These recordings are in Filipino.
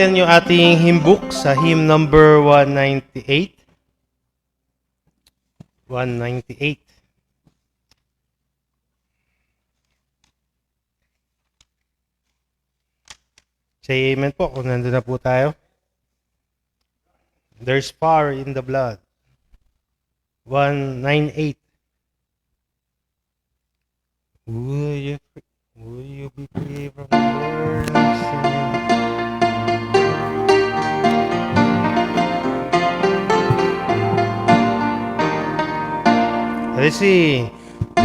natin yung ating hymn book sa hymn number 198. 198. Say amen po kung nandun na po tayo. There's power in the blood. 198. Will you be free from the burden of sin? Let's see.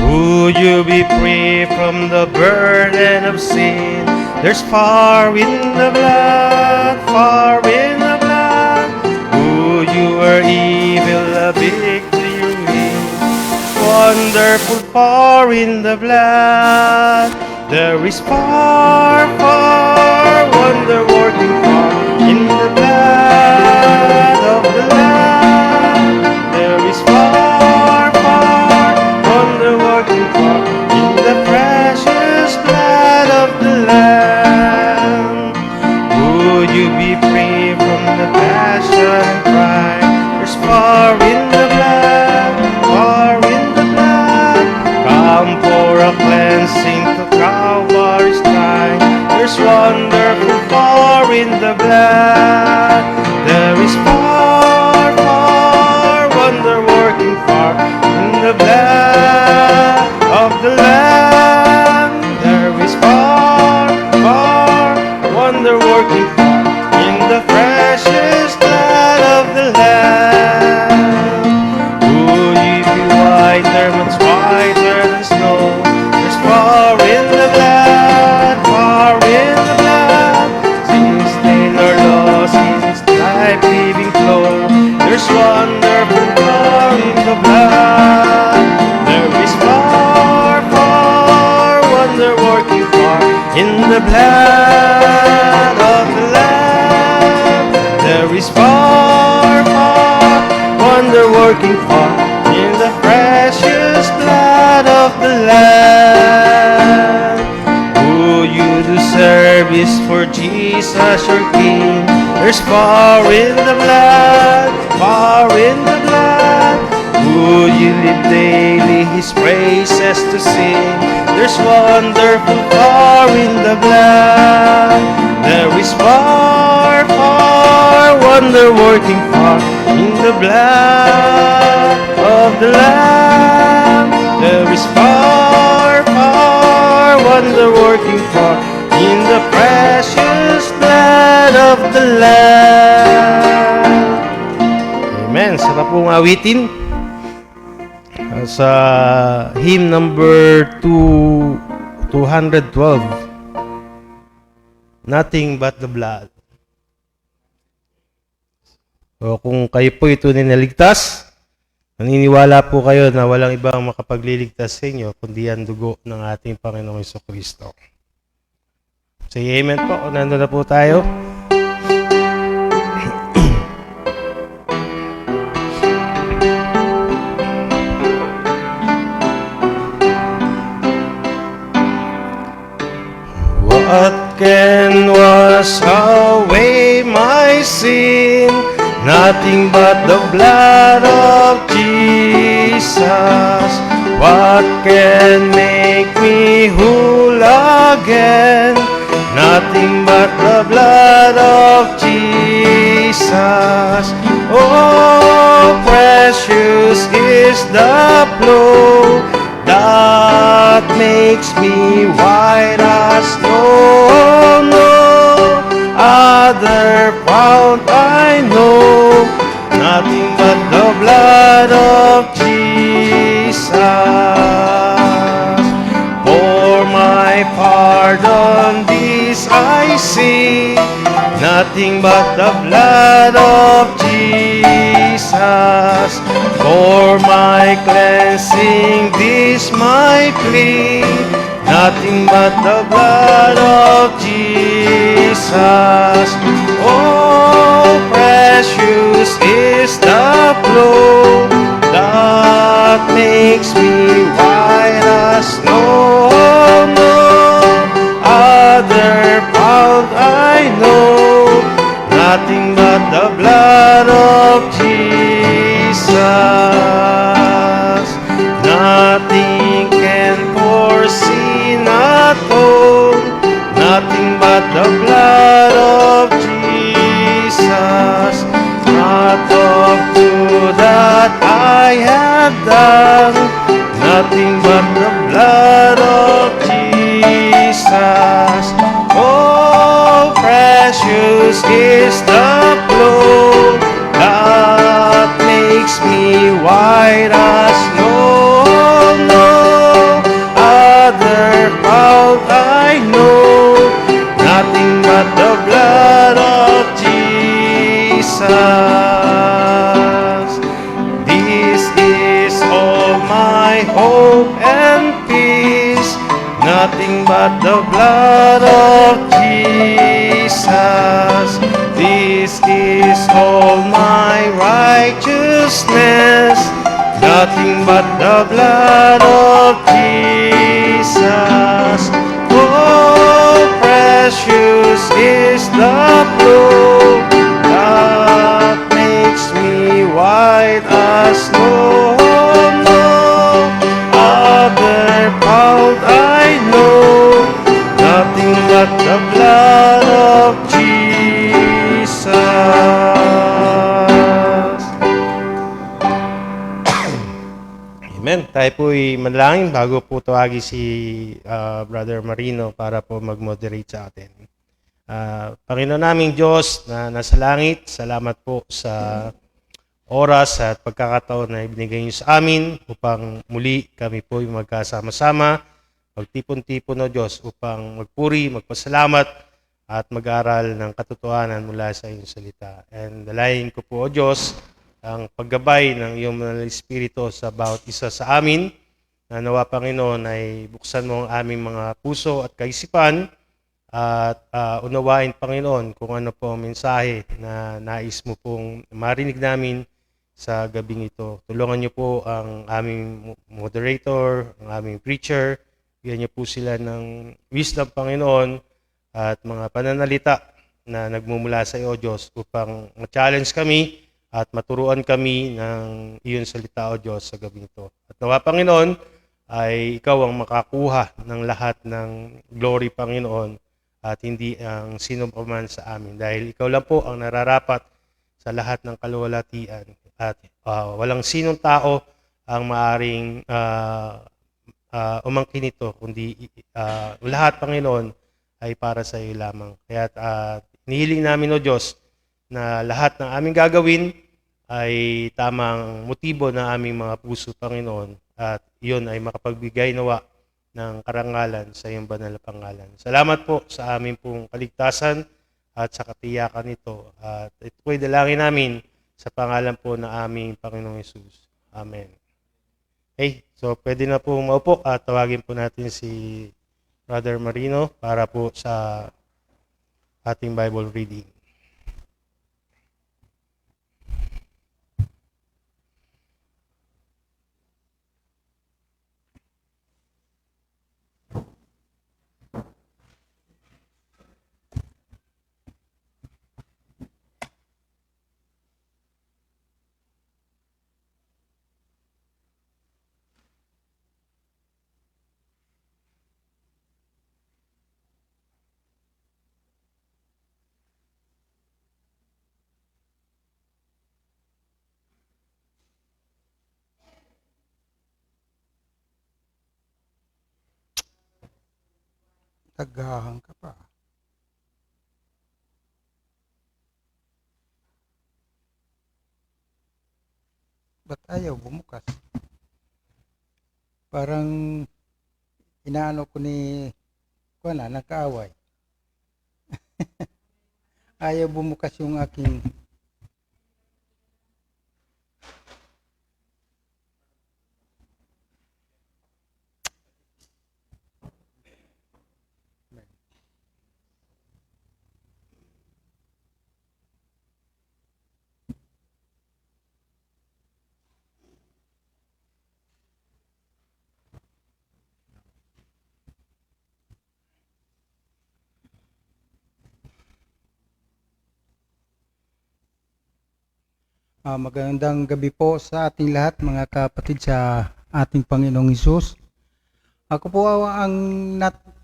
Would you be free from the burden of sin? There's power in the blood, power in the blood. Would you were evil, a victory win. Wonderful power in the blood. There is power, power, wonder-working power in the blood of the Lamb. There is power, power, wonder-working power in the precious blood of the Lamb. Would you be free from the passion and pride? There's power in the blood, power in the blood. Come for a cleansing to Calvary's shrine. There's wonderful power in the blood. There is power, power, wonder-working power in the blood of the Lamb. There is power, power, wonder-working power in the precious blood of the Lamb. Would you be whiter, much whiter than snow? There's power in the blood, power in the blood. Since they are lost in its life-giving flow, there's wonderful power in the blood. There is power, power, wonder-working power in the blood of the Lamb. There is power, power, wonder-working power in the precious blood of the Lamb. Would you do service for Jesus your King? There's power in the blood, power in the blood. Would you live daily His praises to sing? There's wonderful power in the blood. There is power, power, wonder-working power in the blood of the Lamb. There is power, power, wonder-working power in the precious blood of the Lamb. Amen. Sarap pong awitin sa hymn number 212. Nothing but the blood. O kung kayo po ito niligtas, naniniwala po kayo na walang ibang makapagliligtas sa inyo kundi ang dugo ng ating Panginoong Jesucristo. Say amen po kung nandun na po tayo. What can wash away my sin? Nothing but the blood of Jesus. What can make me whole again? Nothing but the blood of Jesus. Oh, precious is the flow that makes me white as snow. No other fount I know, nothing but the blood of Jesus. For my pardon this I see, nothing but the blood of Jesus. For my cleansing this my plea, nothing but the blood of Jesus. Oh, precious is the flow that makes me white as snow. No other fount I know, nothing but the blood of Jesus. Nothing can foresee, not hold, nothing but the blood of Jesus. Not of two that I have done, nothing but the blood of Jesus. Oh, precious is the flow that makes me white as snow. No other fault I know, nothing but the blood of Jesus. This is all my hope and peace, nothing but the blood of Jesus. This is all my righteousness, nothing but the blood of Jesus. Oh, precious is the flow that makes me white as snow. No other fault I know, nothing but the blood of Jesus. Amen. Tayo po'y manalangin bago po tawagin si Brother Marino para po mag-moderate sa atin. Panginoon naming Diyos na nasa langit, salamat po sa oras at pagkakataon na ibinigay niyo sa amin upang muli kami po magkasama-sama, magtipon-tipon o Diyos upang magpuri, magpasalamat at mag-aral ng katotohanan mula sa iyong salita. And dalayan ko po o Diyos ang paggabay ng iyong mga Espiritu sa bawat isa sa amin, na nawa Panginoon ay buksan mo ang aming mga puso at kaisipan at unawain Panginoon kung ano po ang mensahe na nais mo pong marinig namin sa gabing ito. Tulungan niyo po ang aming moderator, ang aming preacher, bigyan niyo po sila ng wisdom Panginoon at mga pananalita na nagmumula sa iyo Diyos upang ma-challenge kami at maturuan kami ng iyon salita o Diyos sa gabing ito. At nawa Panginoon ay ikaw ang makakuha ng lahat ng glory Panginoon at hindi ang sino pa man sa amin. Dahil ikaw lang po ang nararapat sa lahat ng kaluwalhatian. At walang sinong tao ang maaring umangkin nito, kundi lahat Panginoon ay para sa iyo lamang. Kaya nihiling namin o Diyos na lahat ng aming gagawin ay tamang motibo ng aming mga puso Panginoon at iyon ay makapagbigay nawa ng karangalan sa iyong banal na pangalan. Salamat po sa aming pong kaligtasan at sa katiyakan nito. At ito po'y dalangin namin sa pangalan po ng aming Panginoong Hesus. Amen. Okay, so pwede na po maupo at tawagin po natin si Brother Marino para po sa ating Bible reading. Tagahan ka pa. Ba't ayaw bumukas? Parang inaano ko ni Kuana, nagkaaway. Ayaw bumukas yung aking Magandang gabi po sa ating lahat, mga kapatid sa ating Panginoong Hesus. Ako po ang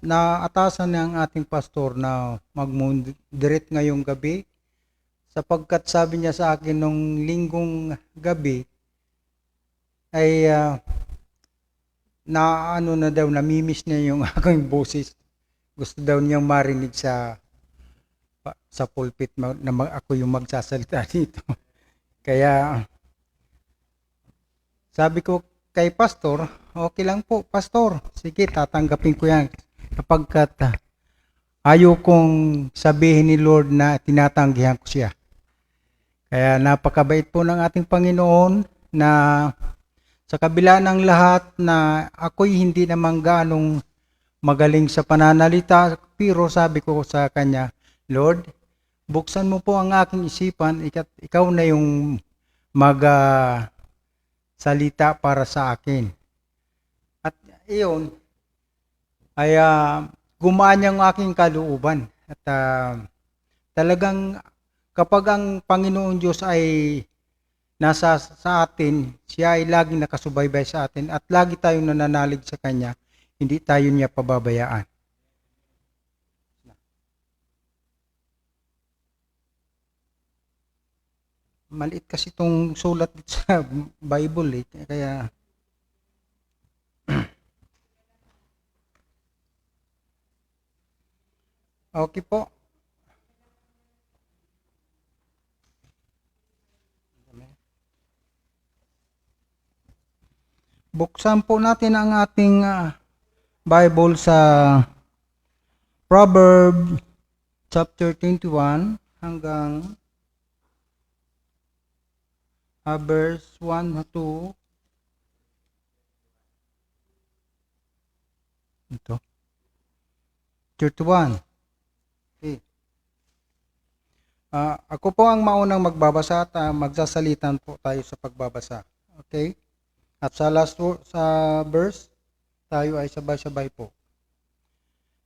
naatasan ng ating pastor na mag-moderate ngayong gabi sapagkat sabi niya sa akin nung linggong gabi ay namimiss niya yung aking boses. Gusto daw niyang marinig sa pulpit ako yung magsasalita dito. Kaya sabi ko kay pastor, okay lang po pastor, sige tatanggapin ko yan kapagkat ayaw kong sabihin ni Lord na tinatanggihan ko siya. Kaya napakabait po ng ating Panginoon na sa kabila ng lahat na ako'y hindi naman ganong magaling sa pananalita, pero sabi ko sa kanya, Lord, buksan mo po ang aking isipan, ikaw na yung salita para sa akin. At iyon, ay gumaan yung aking kalooban. At talagang kapag ang Panginoon Diyos ay nasa sa atin, siya ay laging nakasubaybay sa atin at lagi tayong nananalig sa Kanya, hindi tayo niya pababayaan. Maliit kasi itong sulat sa Bible kaya okay po. Buksan po natin ang ating Bible sa Proverbs chapter 21 hanggang verse 1 to ito 31. Okay. Ako po ang maunang magbabasa at magsasalitan po tayo sa pagbabasa. Okay? At sa verse, tayo ay sabay-sabay po.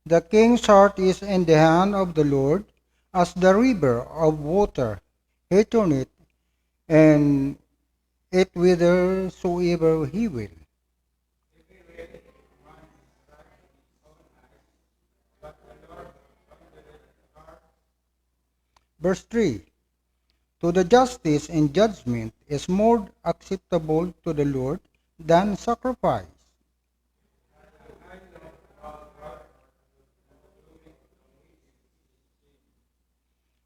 The king's heart is in the hand of the Lord, as the river of water. He turneth, and it whithersoever he will. Verse 3. To the justice and judgment is more acceptable to the Lord than sacrifice.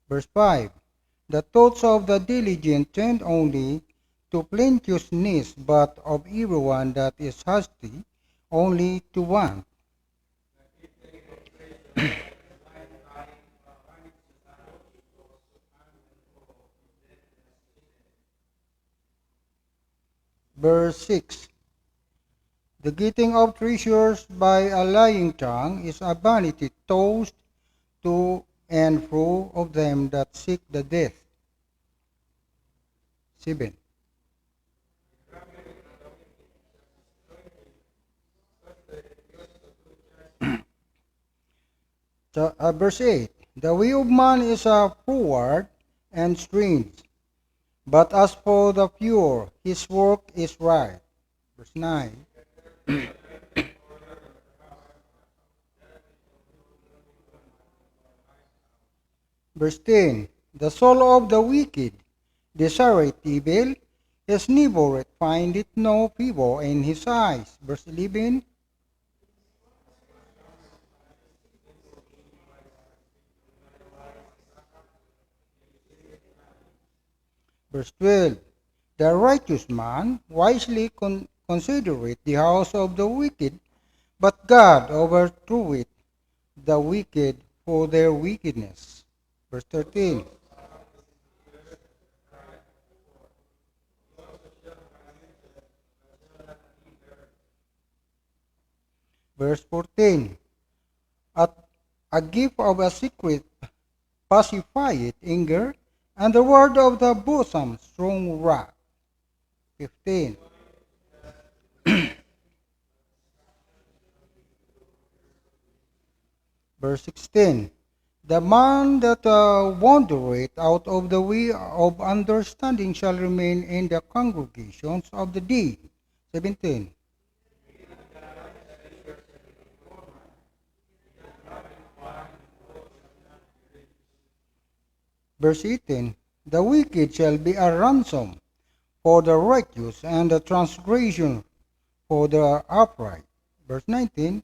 Verse 5. The thoughts of the diligent tend only to plenteousness, but of everyone that is hasty only to want. Verse 6. The getting of treasures by a lying tongue is a vanity tossed to and fro of them that seek the death. 7. Verse 8. The way of man is forward and strange, but as for the pure, his work is right. Verse 9. Verse 10. The soul of the wicked desireth evil, his neighbor findeth no favor in his eyes. Verse 11. Verse 12. The righteous man wisely considereth the house of the wicked, but God overthroweth the wicked for their wickedness. Verse 13. Verse 14. At a gift of a secret pacifieth anger, and the word of the bosom strong wrath. 15. Verse 16. The man that wandereth out of the way of understanding shall remain in the congregations of the day. 17. Verse 18. The wicked shall be a ransom for the righteous, and the transgression for the upright. Verse 19.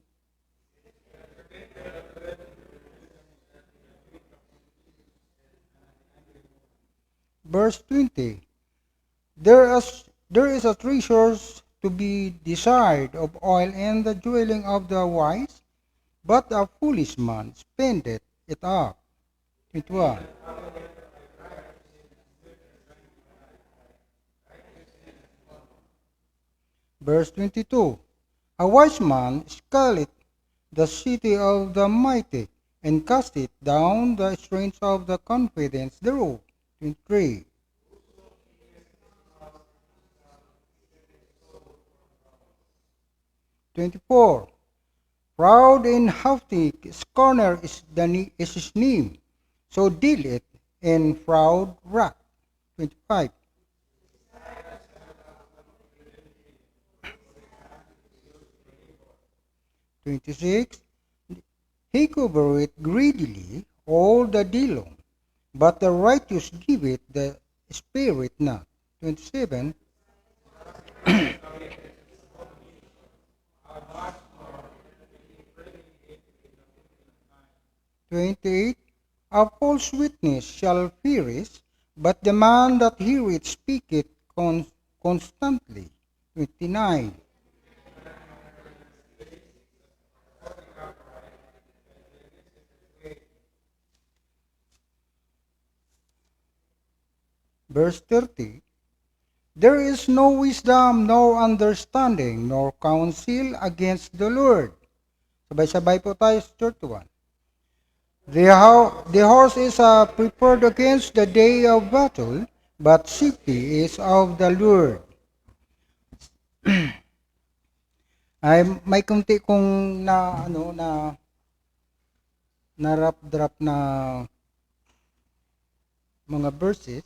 Verse 20. There is a treasure to be desired of oil in the dwelling of the wise, but a foolish man spendeth it up. 21. Verse 22. A wise man scaleth the city of the mighty, and casteth down the strength of the confidence thereof. 23. Proud and haughty scorner is his name, so deal it in proud wrath. 25. 26. He covereth greedily all the day long, but the righteous giveth the spirit not. 27. 28. A false witness shall perish, but the man that heareth speaketh constantly. 29. Verse 30. There is no wisdom, nor understanding, nor counsel against the Lord. Sabay-sabay po tayo sa 31. The horse is prepared against the day of battle, but safety is of the Lord. Ay may kunti kong na rap-drop na mga verses.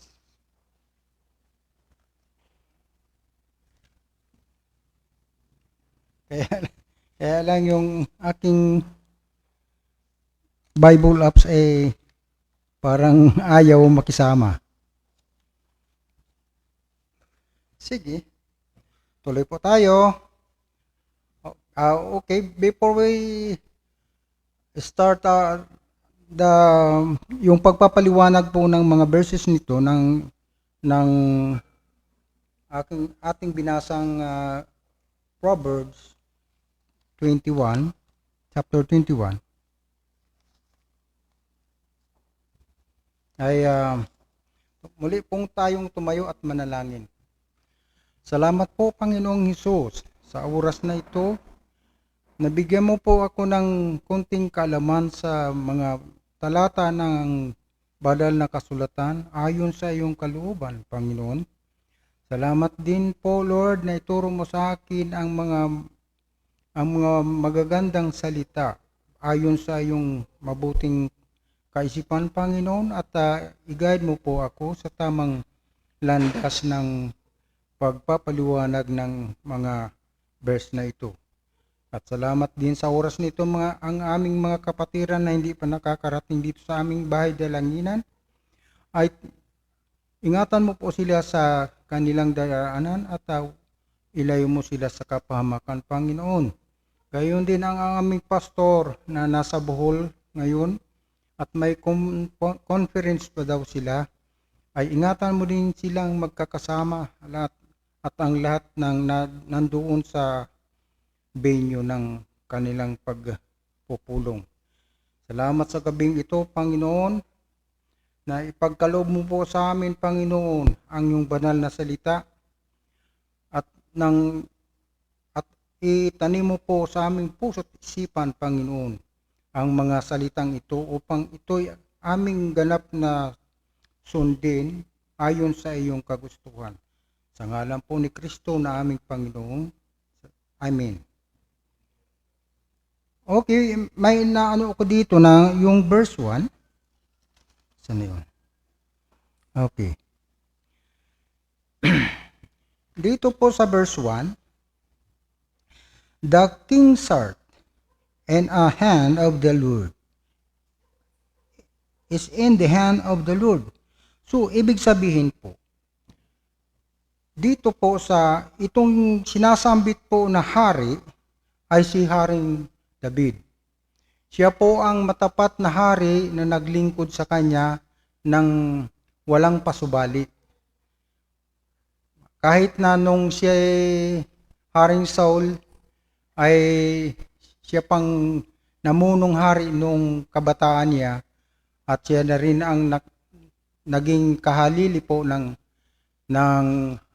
Kaya lang yung aking Bible apps parang ayaw makisama. Sige, tuloy po tayo. Okay, before we start yung pagpapaliwanag po ng mga verses nito ng ating binasang Proverbs 21, chapter 21. Ay muli pong tayong tumayo at manalangin. Salamat po Panginoong Hesus sa oras na ito. Nabigyan mo po ako ng konting kaalaman sa mga talata ng banal na kasulatan ayon sa iyong kalooban, Panginoon. Salamat din po Lord na ituro mo sa akin ang mga magagandang salita ayon sa iyong mabuting kaisipan, Panginoon, at i-guide mo po ako sa tamang landas ng pagpapaliwanag ng mga verse na ito. At salamat din sa oras nito ang aming mga kapatiran na hindi pa nakakarating dito sa aming bahay dalanginan. Ay ingatan mo po sila sa kanilang daraanan at ilayo mo sila sa kapahamakan, Panginoon. Gayon din ang aming pastor na nasa Bohol ngayon, at may conference pa daw sila, ay ingatan mo din silang magkakasama at ang lahat ng nandoon sa venue ng kanilang pagpupulong. Salamat sa gabing ito, Panginoon, na ipagkaloob mo po sa amin, Panginoon, ang iyong banal na salita at itanim mo po sa aming puso't isipan, Panginoon, ang mga salitang ito upang ito'y aming ganap na sundin ayon sa iyong kagustuhan. Sa ngalan po ni Kristo na aming Panginoon. Amen. Okay, may naano ako dito na yung verse 1. Saan na yun? Okay. Dito po sa verse 1, the king's heart and a hand of the Lord is in the hand of the Lord. So, ibig sabihin po, dito po sa itong sinasambit po na hari ay si Haring David. Siya po ang matapat na hari na naglingkod sa kanya ng walang pasubali. Kahit na nung siya Haring Saul ay siya pang namunong hari nung kabataan niya at siya na rin ang naging kahalili po ng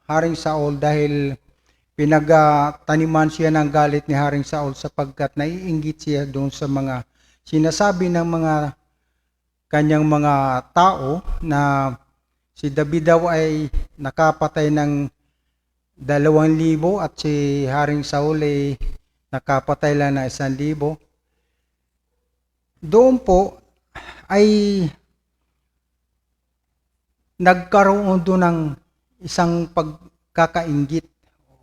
Haring Saul dahil pinagtaniman siya ng galit ni Haring Saul sapagkat naiinggit siya doon sa mga sinasabi ng mga kanyang mga tao na si David daw ay nakapatay ng 2,000 at si Haring Saul ay nakapatay lang ng 1,000. Doon po ay nagkaroon doon ng isang pagkakainggit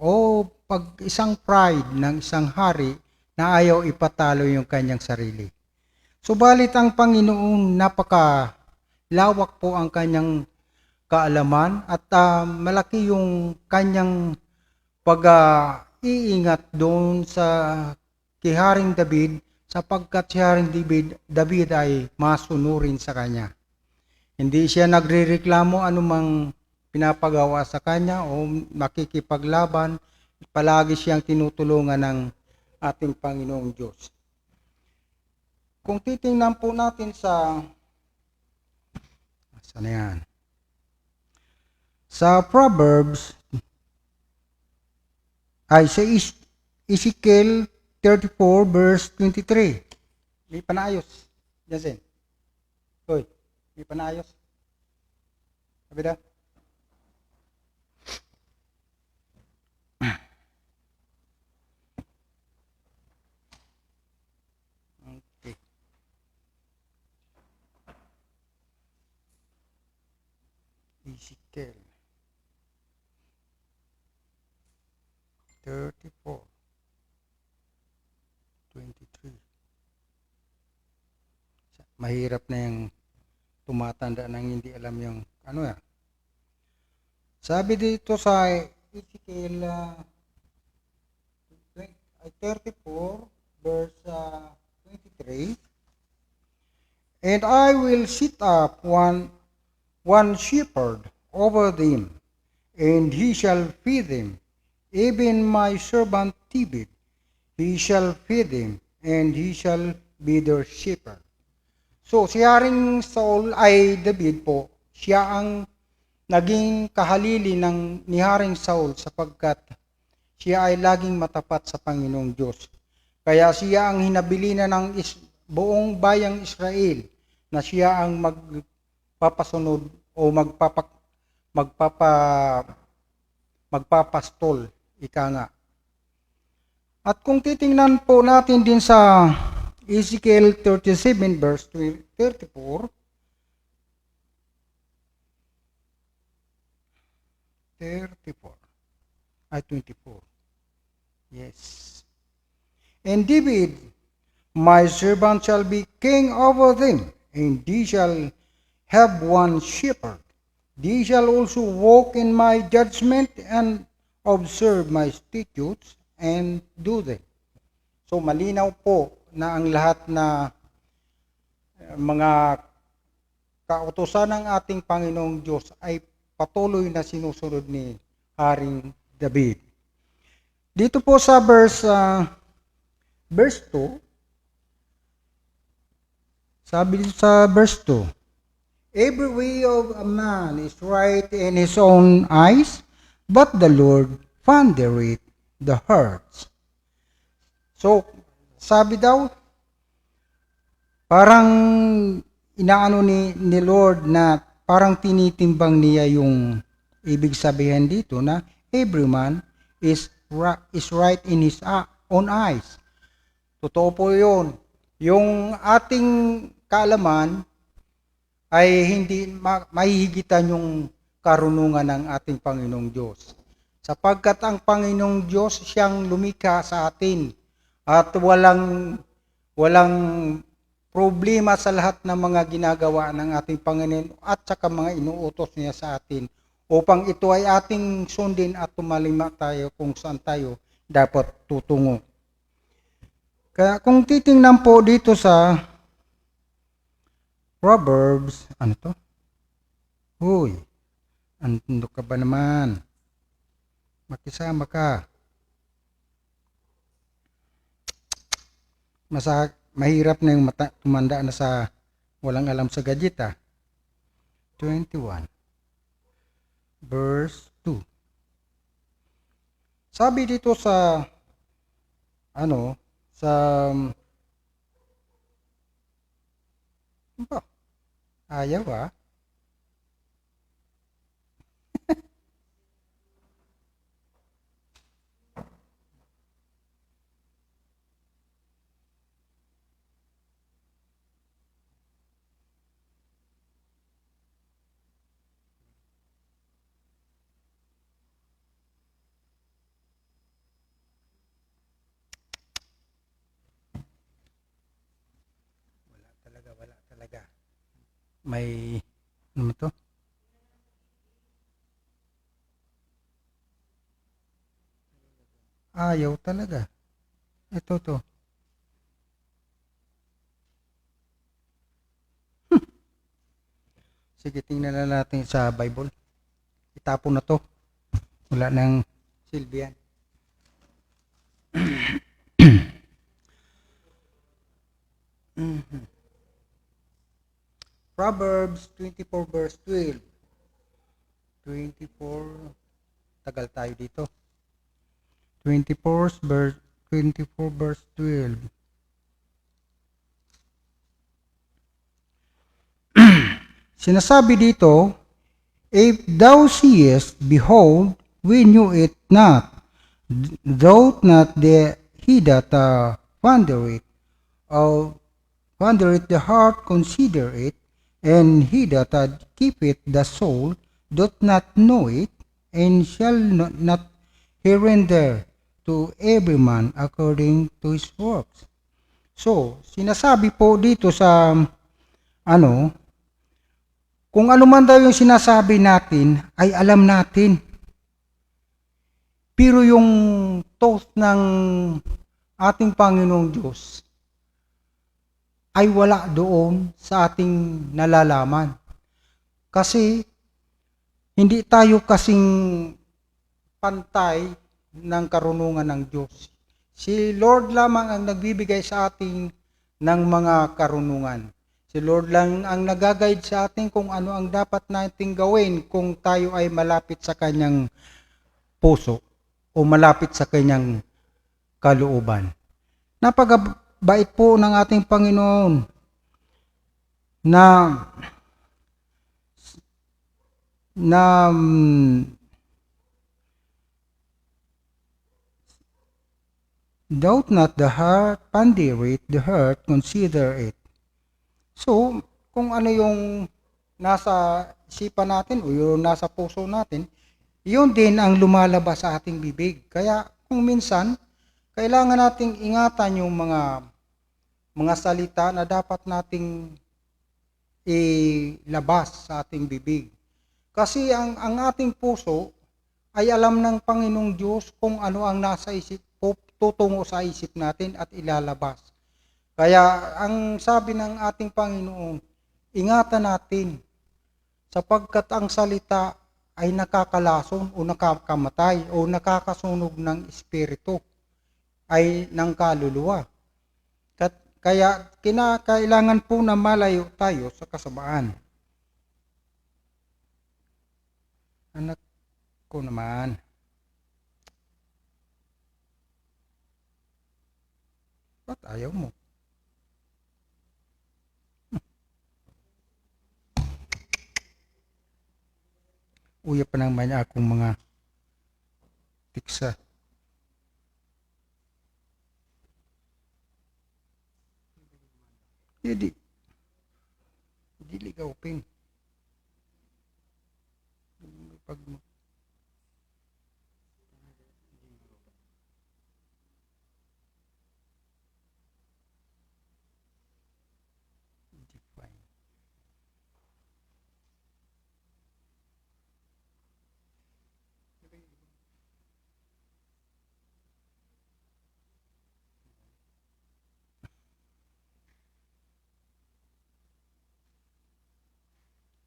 o isang pride ng isang hari na ayaw ipatalo yung kanyang sarili. Subalit ang Panginoon napakalawak po ang kanyang kaalaman at malaki yung kanyang pag-iingat doon sa kay Haring David sapagkat si Haring David ay masunurin sa kanya. Hindi siya nagrereklamo anumang pinapagawa sa kanya o makikipaglaban. Palagi siyang tinutulungan ng ating Panginoong Diyos. Kung titingnan po natin sa saan yan? Sa Proverbs ay sa Ezekiel 34 verse 23. May panayos. Jasen. Hoy, may panayos. Sabi daw. Okay. Ezekiel 34 23. Mahirap na yung tumatanda nang hindi alam yung ano ya. Sabi dito sa Ezekiel 34 verse 23, and I will set up one shepherd over them, and he shall feed them, even my servant David. He shall feed them, and he shall be their shepherd. So, si Haring Saul ay David po. Siya ang naging kahalili ni Haring Saul sapagkat siya ay laging matapat sa Panginoong Diyos. Kaya siya ang hinabilinan ng buong bayang Israel na siya ang magpapasunod o magpapastol, ika nga. At kung titingnan po natin din sa Ezekiel 37 verse 34, 24. Yes. And David, my servant, shall be king over them, and they shall have one shepherd. They shall also walk in my judgment and observe my statutes and do them. So malinaw po na ang lahat na mga kautusan ng ating Panginoong Diyos ay patuloy na sinusunod ni Haring David. Dito po sa verse 2, sabi sa verse 2, every way of a man is right in his own eyes, but the Lord pondereth the hearts. So, sabi daw, parang inaano ni Lord na parang tinitimbang niya yung ibig sabihin dito na every man is right in his own eyes. Totoo po yun. Yung ating kaalaman ay hindi mahihigitan yung karunungan ng ating Panginoong Diyos. Sapagkat ang Panginoong Diyos siyang lumikha sa atin at walang problema sa lahat ng mga ginagawa ng ating Panginoon at saka mga inuutos niya sa atin upang ito ay ating sundin at tumalima tayo kung saan tayo dapat tutungo. Kaya kung titingnan po dito sa Proverbs, ano to? Huy, ano ka ba naman? Makisama ka. Mahirap na yung tumanda na sa walang alam sa gadget 21 verse 2. Sabi dito sa sa ba? Ayaw Wala talaga. May, ano to? Ayaw talaga. Ito to. Sige, tingnan na natin sa Bible. Itapon na to. Wala nang silbihan. Proverbs 24 verse 12. 24, tagal tayo dito. 24 verse 12. Sinasabi dito, if thou seest, behold, we knew it not. Doubt not he that wandereth, or wandereth the heart, consider it, and he that keepeth the soul doth not know it, and shall not he render to every man according to his works. So, sinasabi po dito sa kung ano man daw yung sinasabi natin, ay alam natin. Pero yung thought ng ating Panginoong Diyos ay wala doon sa ating nalalaman. Kasi hindi tayo kasing pantay ng karunungan ng Diyos. Si Lord lamang ang nagbibigay sa atin ng mga karunungan. Si Lord lang ang nag-guide sa atin kung ano ang dapat nating gawin kung tayo ay malapit sa kanyang puso o malapit sa kanyang kalooban. Napakabait po ng ating Panginoon na doubt not the heart, ponder it, the heart, consider it. So, kung ano yung nasa isipan natin o yung nasa puso natin, yun din ang lumalabas sa ating bibig. Kaya kung minsan, kailangan nating ingatan yung mga salita na dapat nating ilabas sa ating bibig. Kasi ang ating puso ay alam ng Panginoong Diyos kung ano ang nasa isip, tutungo sa isip natin at ilalabas. Kaya ang sabi ng ating Panginoon, ingatan natin sapagkat ang salita ay nakakalason o nakakamatay o nakakasunog ng espiritu ay ng kaluluwa. Kaya kailangan po na malayo tayo sa kasamaan. Anak ko naman. Ba't ayaw mo? Uya pa naman akong mga tiksa. Hindi Dili ka open. Pag define.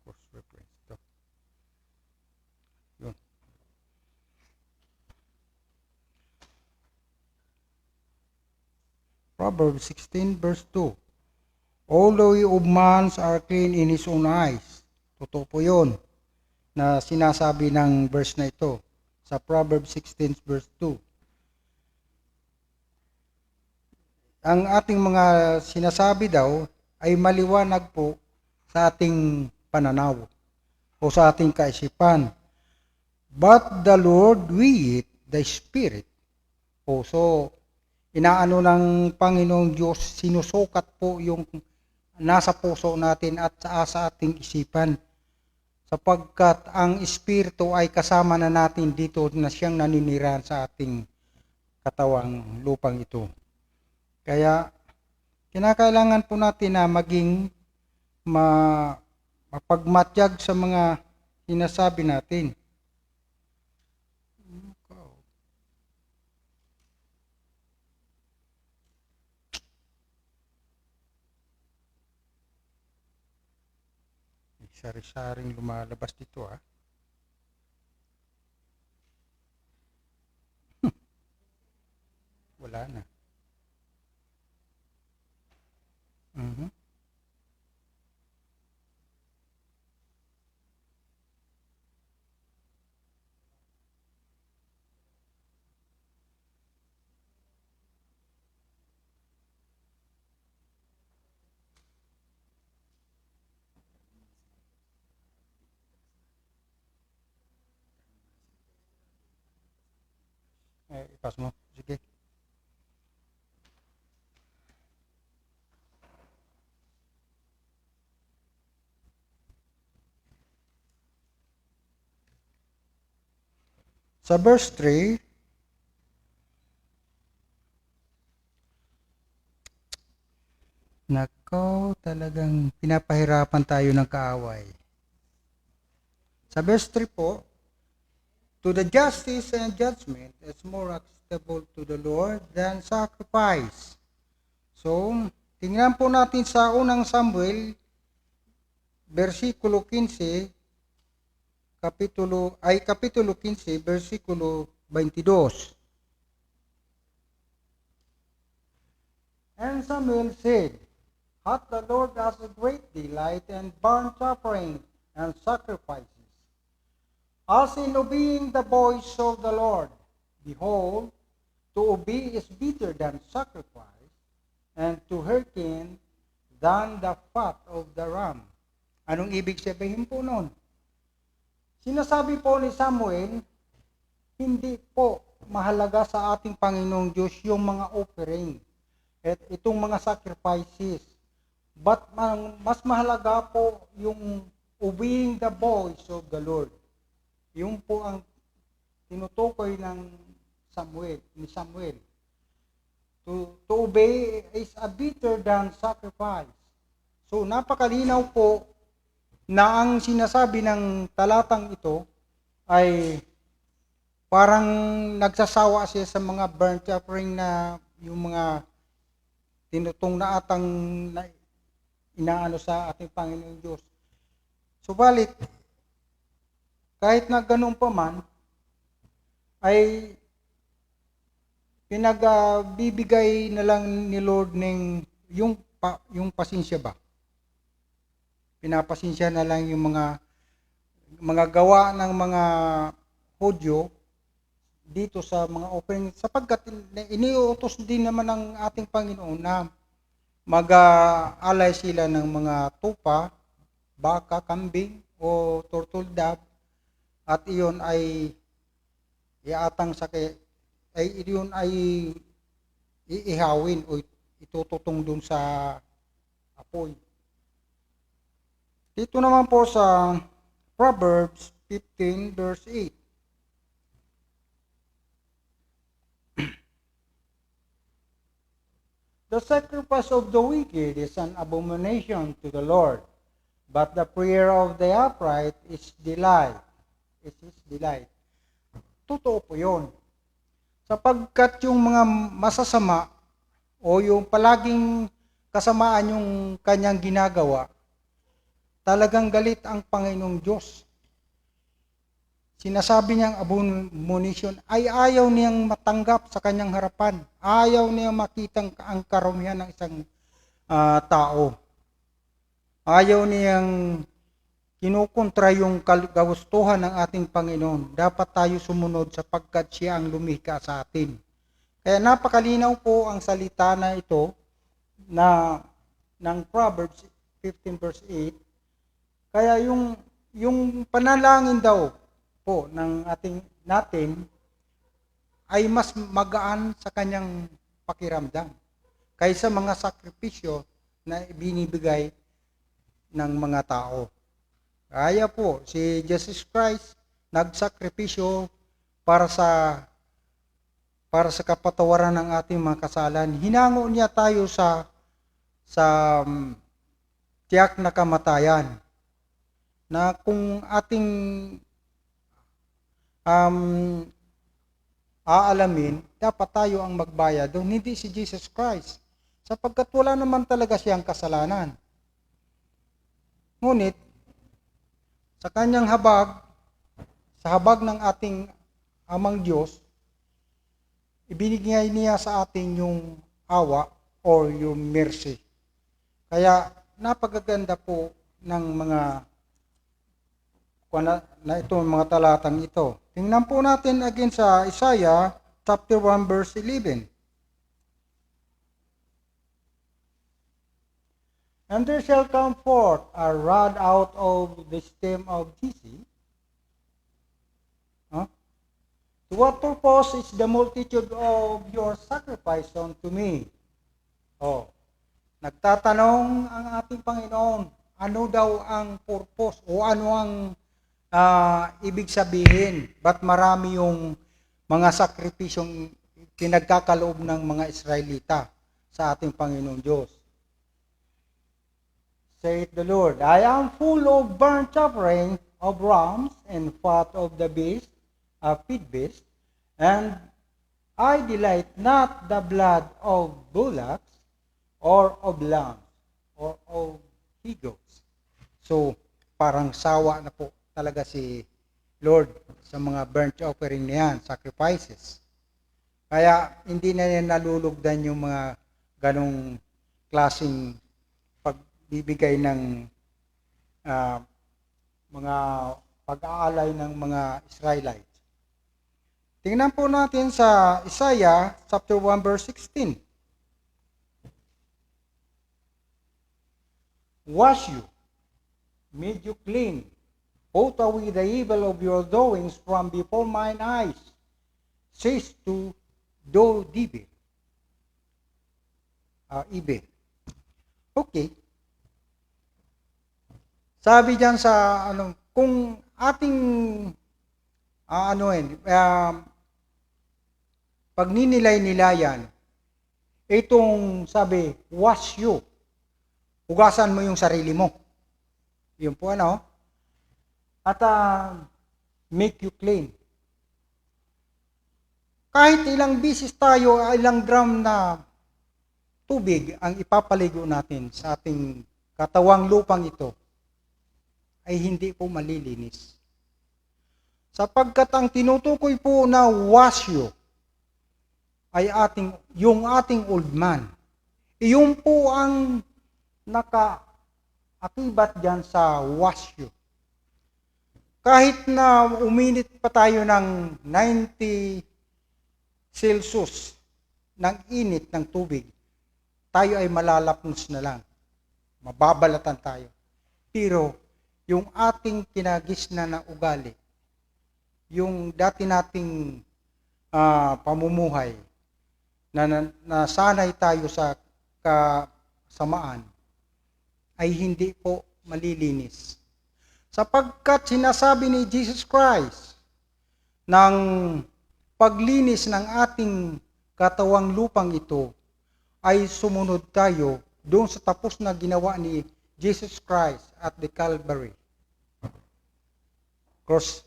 Course reference. Ito. Yun. Proverbs 16 verse 2. All the way of man are clean in his own eyes. Totoo po yun na sinasabi ng verse na ito sa Proverbs 16 verse 2. Ang ating mga sinasabi daw ay maliwanag po sa ating pananaw o sa ating kaisipan. But the Lord with the Spirit. O so, inaano ng Panginoong Diyos, sinusukat po yung nasa puso natin at sa ating isipan. Sapagkat ang Espiritu ay kasama na natin dito na siyang naninirahan sa ating katawang lupang ito. Kaya, kinakailangan po natin na maging mapagmatyag sa mga sinasabi natin. Sari-saring lumalabas dito Wala na. Ipas mo. Sige. Sa verse 3, nako, talagang pinapahirapan tayo ng kaaway. Sa verse 3 po, to the justice and judgment is more acceptable to the Lord than sacrifice. So, tingnan po natin sa unang Samuel, versikulo 15, kapitulo 15, versikulo 22. And Samuel said, hath the Lord as a great delight in burnt offering and sacrifices, as in obeying the voice of the Lord. Behold, to obey is better than sacrifice, and to hearken than the fat of the ram. Anong ibig sabihin po nun? Sinasabi po ni Samuel, hindi po mahalaga sa ating Panginoong Diyos yung mga offering at itong mga sacrifices. But mas mahalaga po yung obeying the voice of the Lord. Yung po ang tinutukoy ng ni Samuel. To obey is a better than sacrifice. So napakalinaw po na ang sinasabi ng talatang ito ay parang nagsasawa siya sa mga burnt offering na yung mga tinutong na atang na inaano sa ating Panginoong Diyos. Subalit, kahit na ganun pa man, ay pinagbibigay na lang ni Lord ng yung pasensya ba? Pinapasensya na lang yung mga gawa ng mga Hudyo dito sa mga offering sapagkat iniuutos din naman ng ating Panginoon na mag-alay sila ng mga tupa, baka, kambing o turtle dove at iyon ay iatang sa iyon ay iihawin o itututong dun sa apoy. Dito naman po sa Proverbs 15 verse 8. The sacrifice of the wicked is an abomination to the Lord, but the prayer of the upright is delight. Is his delight. Totoo po yun. Sapagkat yung mga masasama o yung palaging kasamaan yung kanyang ginagawa, talagang galit ang Panginoong Diyos. Sinasabi niyang abomination ay ayaw niyang matanggap sa kanyang harapan. Ayaw niyang makita ang karumihan ng isang tao. Ayaw niyang kinukontra yung kagustuhan ng ating Panginoon. Dapat tayo sumunod sapagkat siya ang lumikha sa atin. Kaya napakalinaw po ang salita na ito ng Proverbs 15 verse 8. Kaya yung panalangin daw po ng natin ay mas magaan sa kanyang pakiramdam kaysa mga sakripisyo na binibigay ng mga tao. Kaya po si Jesus Christ nagsakripisyo para sa kapatawaran ng ating mga kasalan. Hinango niya tayo sa tiyak na kamatayan, na kung ating aalamin, dapat tayo ang magbayad doon, hindi si Jesus Christ, sapagkat wala naman talaga siyang kasalanan. Ngunit sa kanyang habag, sa habag ng ating amang Diyos, ibinigay niya sa atin yung awa or yung mercy. Kaya napakaganda po ng mga itong mga talatang ito. Tingnan po natin again sa Isaiah chapter 1 verse 11. And there shall come forth a rod out of the stem of Jesse. To what purpose is the multitude of your sacrifice unto me? Nagtatanong ang ating Panginoon, ano daw ang purpose o ano ang ibig sabihin? Ba't marami yung mga sakripisyong pinagkakaloob ng mga Israelita sa ating Panginoong Diyos? Saith the Lord, I am full of burnt offering of rams and fat of the beast, feed beast, and I delight not the blood of bullocks or of lambs or of he-goats. So, parang sawa na po talaga si Lord sa mga burnt offering niyan, sacrifices. Kaya hindi na niya nalulugdan yung mga ganong klaseng pagbibigay ng mga pag-aalay ng mga Israelites. Tingnan po natin sa Isaiah chapter 1 verse 16. Wash you, made you clean, put away the evil of your doings from before mine eyes, says to do evil. Okay. Sabi diyan sa kung ating pagninilay-nilayan, itong sabi, wash you. Hugasan mo yung sarili mo. Yun po At make you clean. Kahit ilang bisis tayo, ilang drum na tubig ang ipapaligo natin sa ating katawang lupang ito, ay hindi po malilinis. Sapagkat ang tinutukoy po na wash you ay yung ating old man. Iyon po ang naka-akibat dyan sa wash you. Kahit na uminit pa tayo ng 90 Celsius ng init ng tubig, tayo ay malalapnos na lang. Mababalatan tayo. Pero yung ating kinagisna na ugali, yung dati nating pamumuhay, na sanay tayo sa kasamaan, ay hindi po malilinis. Sapagkat sinasabi ni Jesus Christ ng paglinis ng ating katawang lupang ito ay sumunod tayo doon sa tapos na ginawa ni Jesus Christ at the Calvary cross.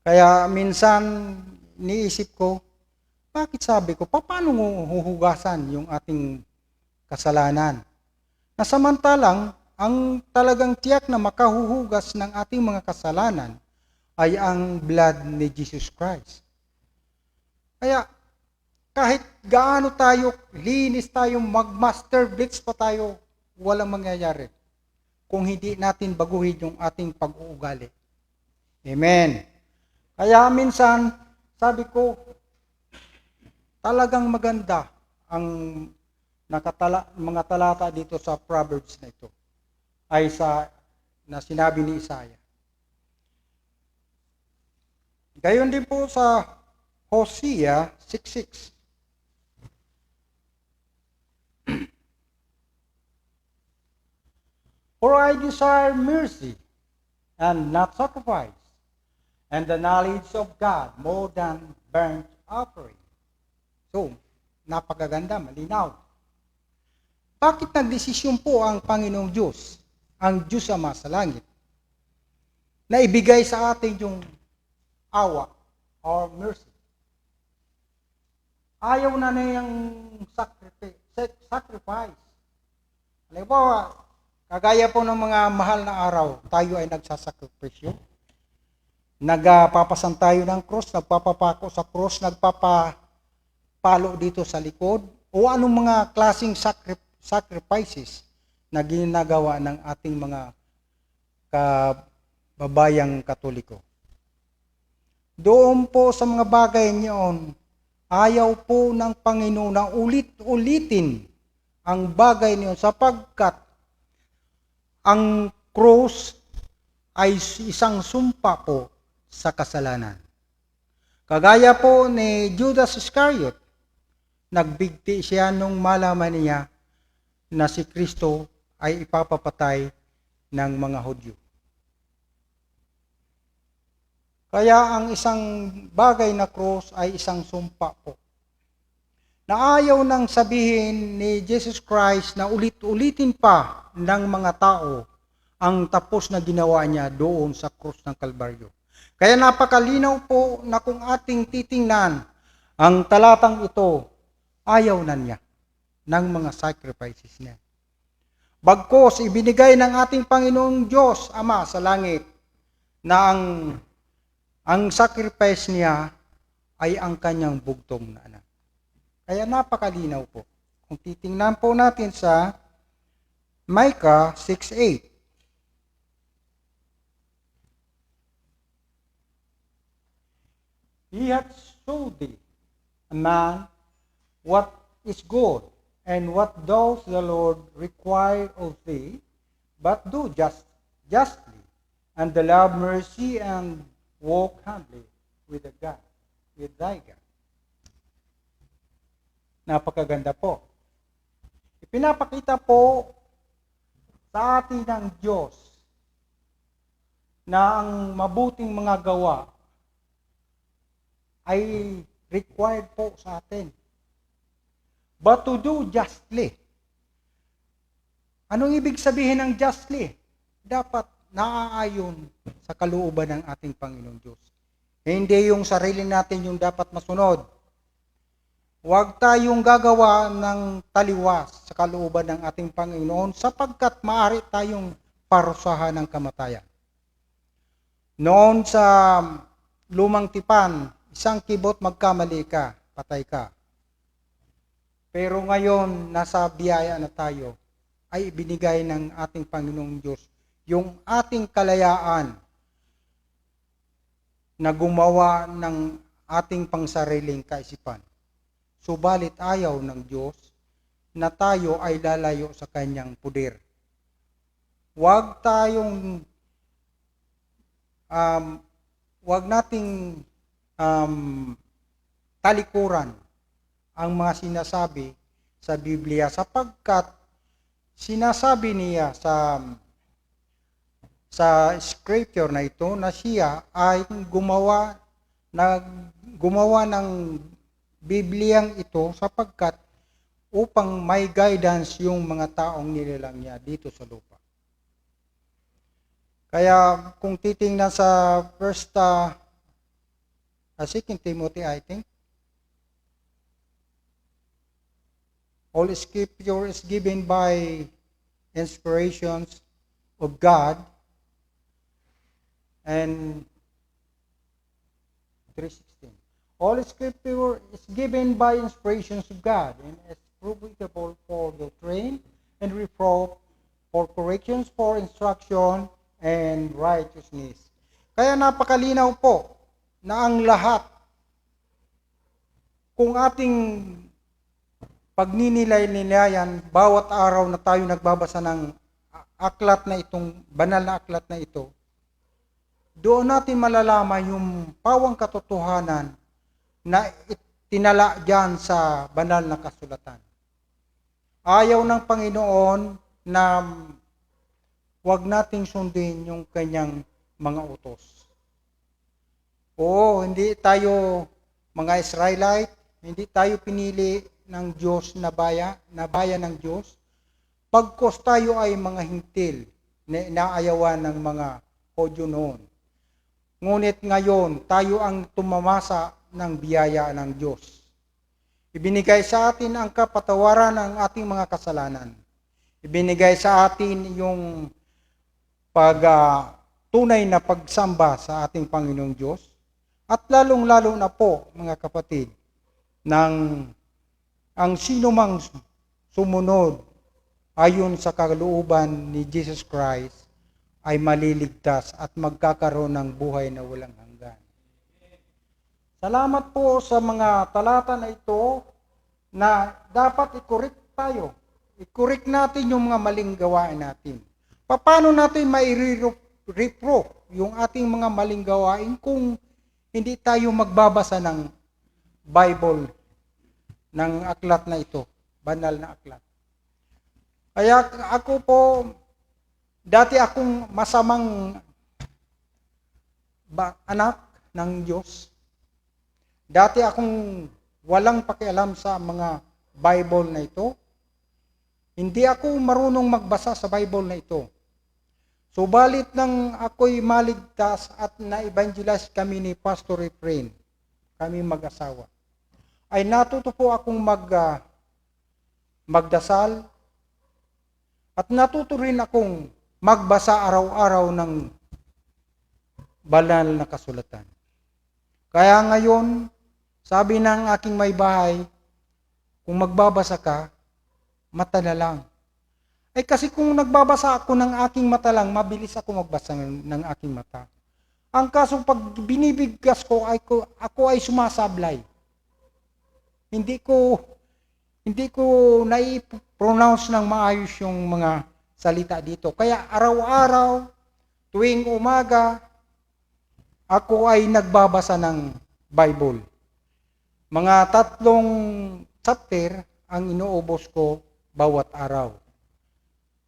Kaya minsan niisip ko, bakit sabi ko, paano huhugasan yung ating kasalanan? Na samantalang, ang talagang tiyak na makahuhugas ng ating mga kasalanan ay ang blood ni Jesus Christ. Kaya, kahit gaano tayo, linis tayo, mag-master blitz pa tayo, walang mangyayari kung hindi natin baguhin yung ating pag-uugali. Amen. Kaya minsan, sabi ko, talagang maganda ang mga talata dito sa Proverbs na ito ay na sinabi ni Isaiah. Gayon din po sa Hosea 6:6. For I desire mercy and not sacrifice, and the knowledge of God more than burnt offering. So, napakaganda, malinaw. Bakit nagdesisyon po ang Panginoong Diyos, ang Diyos Ama sa langit, na ibigay sa atin yung awa or mercy? Ayaw na niyang sacrifice. Halimbawa, kagaya po ng mga mahal na araw, tayo ay nagsasakripisyo. Nagpapasan tayo ng cross, nagpapapako sa cross, nagpapapalo dito sa likod, o anong mga klaseng sacrifices na ginagawa ng ating mga kababayang Katoliko. Doon po sa mga bagay niyon, ayaw po ng Panginoon na ulit-ulitin ang bagay niyon sapagkat ang cross ay isang sumpa po sa kasalanan. Kagaya po ni Judas Iscariot, nagbigti siya nung malaman niya na si Kristo ay ipapapatay ng mga Hudyo. Kaya ang isang bagay na cross ay isang sumpa po. Na ayaw nang sabihin ni Jesus Christ na ulit-ulitin pa ng mga tao ang tapos na ginawa niya doon sa cross ng Kalbaryo. Kaya napakalinaw po na kung ating titingnan ang talatang ito, ayaw na niya ng mga sacrifices niya. Bagkos, ibinigay ng ating Panginoong Diyos, Ama sa langit, na ang sacrifice niya ay ang kanyang bugtong na anak. Kaya napakalinaw po. Kung titingnan po natin sa Micah 6:8. He hath showed thee, a man, what is good, and what does the Lord require of thee, but do justly, and love mercy, and walk humbly with thy God. Napakaganda po. Ipinapakita po sa atin ng Diyos na ang mabuting mga gawa ay required po sa atin. But to do justly. Anong ibig sabihin ng justly? Dapat naaayon sa kalooban ng ating Panginoong Diyos. Hindi yung sarili natin yung dapat masunod. Huwag tayong gagawa ng taliwas sa kalooban ng ating Panginoon sapagkat maaari tayong parusahan ng kamatayan. Noon sa lumang tipan, isang kibot magkamali ka, patay ka. Pero ngayon, nasa biyaya na tayo, ay ibinigay ng ating Panginoong Diyos yung ating kalayaan na gumawa ng ating pangsariling kaisipan. Subalit ayaw ng Diyos na tayo ay lalayo sa kanyang puder. Huwag nating talikuran ang mga sinasabi sa Biblia sapagkat sinasabi niya sa sa scripture na ito na siya ay gumawa ng Bibliyang ito sapagkat upang may guidance yung mga taong nilalang niya dito sa lupa. Kaya kung titingnan sa Second Timothy, I think, all scripture is given by inspirations of God, and 3:16. All scripture is given by inspirations of God and is profitable for doctrine and reproof, for corrections, for instruction, and righteousness. Kaya napakalinaw po na ang lahat, kung ating pagninilay-nilayan, bawat araw na tayo nagbabasa ng aklat na itong, banal na aklat na ito, doon natin malalaman yung pawang katotohanan na tinala dyan sa banal na kasulatan. Ayaw ng Panginoon na wag nating sundin yung kanyang mga utos. Oo, hindi tayo mga Israelite, hindi tayo pinili ng Diyos na bayan ng Diyos. Pagkos tayo ay mga hintil na inaayawan ng mga Hudyo noon. Ngunit ngayon, tayo ang tumamasa ng biyaya ng Diyos. Ibinigay sa atin ang kapatawaran ng ating mga kasalanan. Ibinigay sa atin yung tunay na pagsamba sa ating Panginoong Diyos. At lalong-lalo na po, mga kapatid, ang sino mang sumunod ayon sa kalooban ni Jesus Christ ay maliligtas at magkakaroon ng buhay na walang hanggan. Salamat po sa mga talata na ito na dapat i-correct tayo. I-correct natin yung mga maling gawain natin. Paano natin mai-reproof yung ating mga maling gawain kung hindi tayo magbabasa ng Bible, ng aklat na ito, banal na aklat. Kaya ako po, dati akong masamang anak ng Diyos. Dati akong walang pakialam sa mga Bible na ito. Hindi ako marunong magbasa sa Bible na ito. Subalit nang ako'y maligtas at na-evangelize kami ni Pastor Efrain, kami mag-asawa, ay natuto po akong magdasal at natuto rin akong magbasa araw-araw ng banal na kasulatan. Kaya ngayon, sabi ng aking may bahay, kung magbabasa ka, mata na lang. Ay kasi kung nagbabasa ako ng aking mata lang, mabilis ako magbasa ng aking mata. Ang kaso pag binibigkas ko, ako ay sumasablay. Hindi ko nai-pronounce ng maayos yung mga salita dito. Kaya araw-araw, tuwing umaga, ako ay nagbabasa ng Bible. Mga 3 chapter ang inuubos ko bawat araw.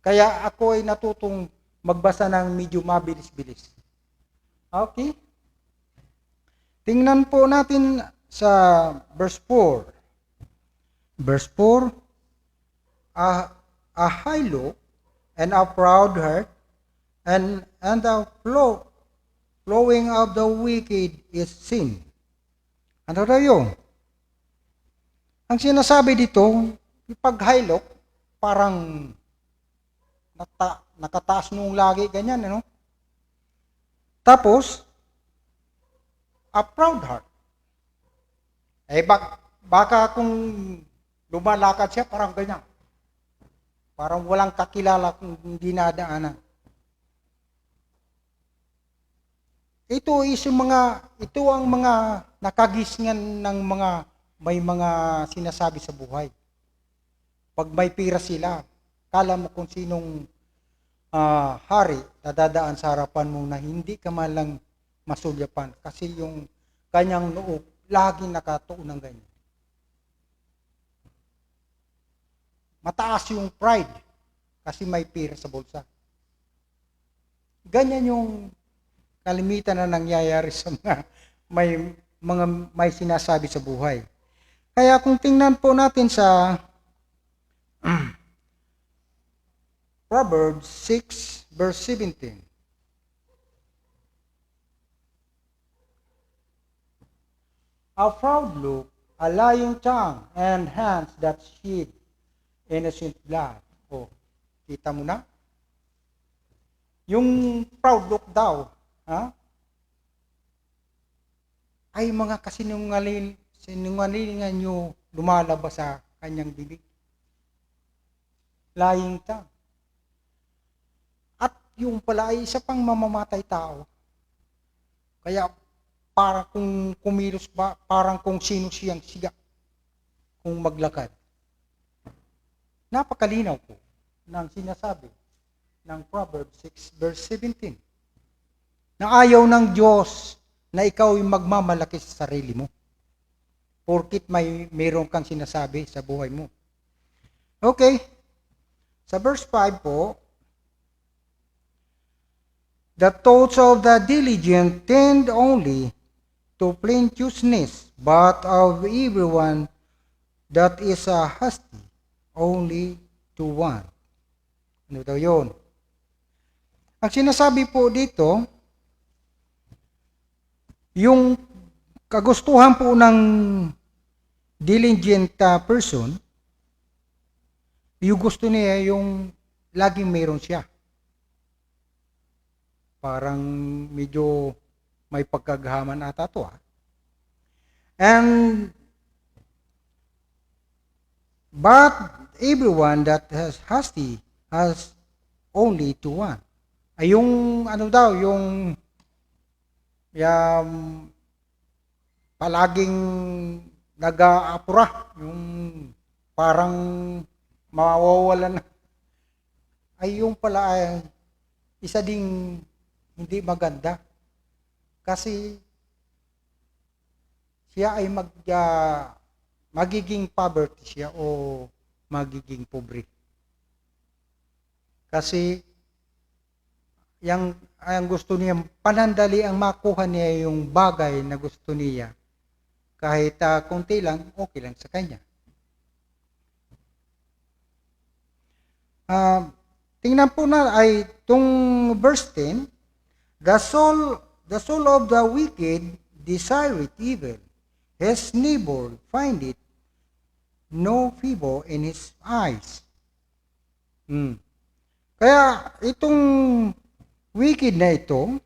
Kaya ako ay natutong magbasa ng medyo mabilis-bilis. Okay? Tingnan po natin sa verse 4. Verse 4, a high look and a proud heart and the flowing of the wicked is sin. Ano daw yun? Ang sinasabi dito, pag high look, parang nakataas nung lagi, ganyan, ano? Tapos, a proud heart. Eh, baka kung lumalakad siya, parang ganyan. Parang walang kakilala kung dinadaanan. Ito ang mga nakagisngan ng may mga sinasabi sa buhay. Pag may pira sila, kala mo kung sinong hari na dadaan sa harapan mo na hindi ka man lang masulyapan kasi yung kanyang noo laging nakatuon ng ganyan. Mataas yung pride kasi may pira sa bulsa. Ganyan yung kalimitan na nangyayari sa may sinasabi sa buhay. Kaya kung tingnan po natin sa Proverbs 6 verse 17. A proud look, a lying tongue, and hands that shed innocent blood. O, kita mo na? Yung proud look daw, ha? Ay mga sinungalingan nyo lumalabas sa kanyang bibig. Lying tongue. At yung pala ay isa pang mamamatay tao. Kaya parang kung kumilos ba, parang kung sino siyang siga kung maglakad. Napakalinaw po ng sinasabi ng Proverbs 6 verse 17 na ayaw ng Diyos na ikaw ay magmamalaki sa sarili mo porkit mayroon kang sinasabi sa buhay mo. Okay. Sa verse 5 po, the thoughts of the diligent tend only to plenteousness, but of everyone that is hasty only to want. Ano daw yun? Ang sinasabi po dito, yung kagustuhan po ng diligent person, yung gusto niya yung laging mayroon siya. Parang medyo may pagkagahaman ata to. And but everyone that has hasty has only to one. Ay yung ano daw, yung palaging nag-aapura, yung parang mawawalan na. Ay yung pala ay isa ding hindi maganda. Kasi siya ay magiging poverty siya o magiging pobre. Kasi ang gusto niya, panandali ang makuha niya yung bagay na gusto niya. Kahit konti lang, okay lang sa kanya. Tingnan po na ay itong verse 10, the soul of the wicked desireth evil, his neighbor find it no favor in his eyes. Kaya itong wicked na ito,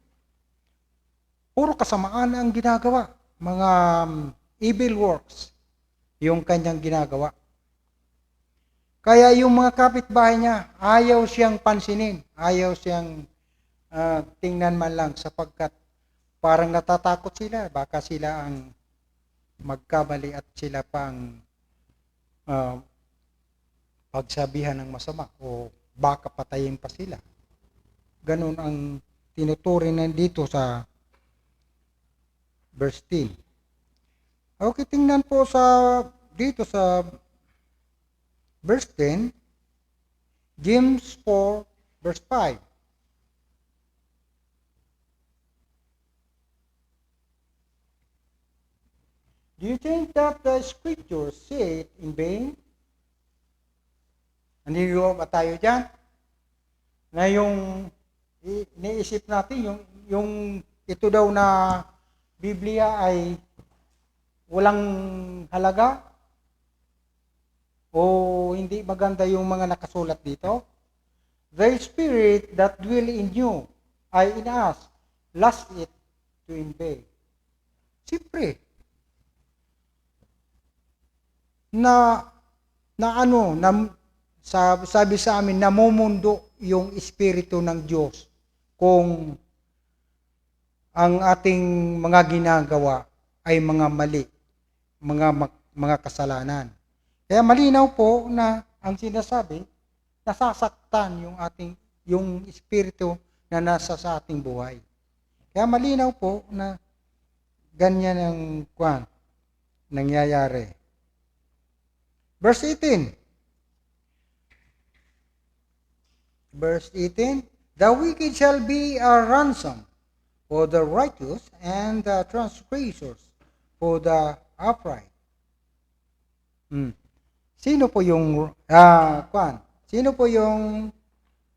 puro kasamaan ang ginagawa, mga evil works, yung kanyang ginagawa. Kaya yung mga kapitbahay niya, ayaw siyang pansinin, ayaw siyang tingnan man lang sapagkat parang natatakot sila, baka sila ang magkamali at sila pang pagsabihan ng masama o baka patayin pa sila. Ganun ang tinuturing dito sa verse 10. Okay, tingnan po dito sa verse 10, James 4, verse 5. Do you think that the scriptures say it in vain? Naniniwala ba tayo dyan? Na yung iniisip natin, yung ito daw na Biblia ay walang halaga? O hindi maganda yung mga nakasulat dito? The Spirit that dwell in you, ay in us, last it to obey. Siyempre, sabi sa amin, namumundo yung Espiritu ng Diyos kung ang ating mga ginagawa ay mga mali, mga kasalanan. Kaya malinaw po na ang sinasabi, nasasaktan yung espiritu na nasa sa ating buhay. Kaya malinaw po na ganyan ang nangyayari. Verse 18. Verse 18, The wicked shall be a ransom for the righteous, and the transgressors for the upright. Hmm. Sino po yung Sino po yung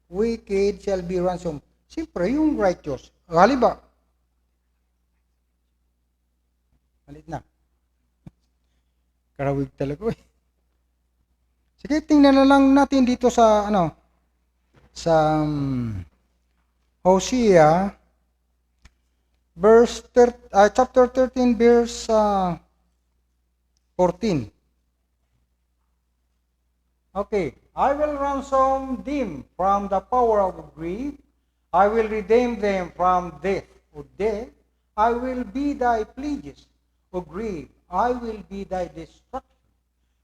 wicked shall be ransom? Siyempre, yung righteous. Halimbawa, malit na. Karawig talaga eh. Sige, tingnan na lang natin dito sa Hosea chapter 13 verse 14. Okay, I will ransom them from the power of grief. I will redeem them from death. O death, I will be thy pledges. O grief, I will be thy destruction.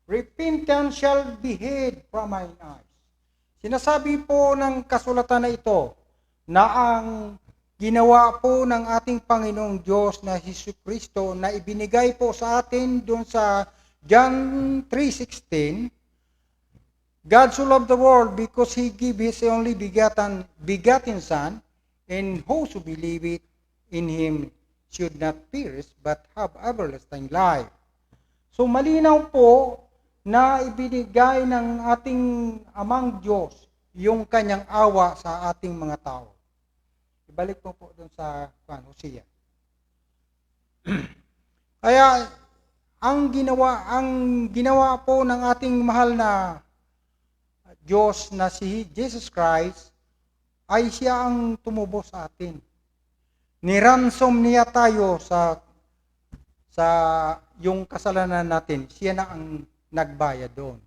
Repentance shall be hid from mine eyes. Sinasabi po ng kasulatan na ito na ang ginawa po ng ating Panginoong Diyos na Jesucristo na ibinigay po sa atin doon sa John 3:16, God so loved the world because He gave His only begotten Son, and whoso believe it in Him should not perish but have everlasting life. So malinaw po na ibinigay ng ating Amang Diyos yung kanyang awa sa ating mga tao. Ibalik po doon sa Hosea. Kaya ang ginawa po ng ating mahal na Diyos na si Jesus Christ ay siya ang tumubos sa atin. Niransom niya tayo sa yung kasalanan natin. Siya na ang nagbayad doon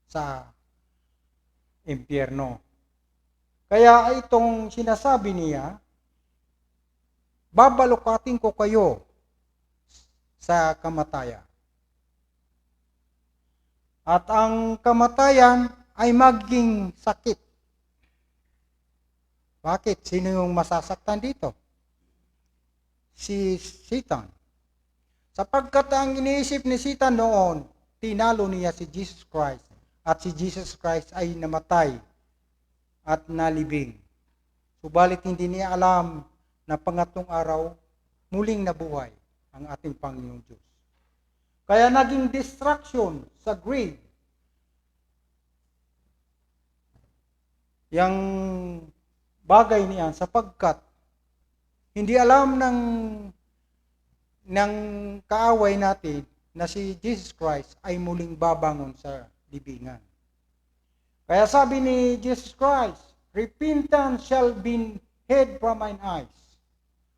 sa impyerno. Kaya itong sinasabi niya, babalukatin ko kayo sa kamatayan. At ang kamatayan ay maging sakit. Bakit? Sino yung masasaktan dito? Si Satan. Sapagkat ang iniisip ni Satan noon, tinalo niya si Jesus Christ. At si Jesus Christ ay namatay at nalibing. Subalit hindi niya alam na pangatlong araw, muling nabuhay ang ating Panginoong Diyos. Kaya naging distraction sa grave yang bagay niyan sapagkat hindi alam ng kaaway natin na si Jesus Christ ay muling babangon sa libingan. Kaya sabi ni Jesus Christ, repentance shall be hid from mine eyes.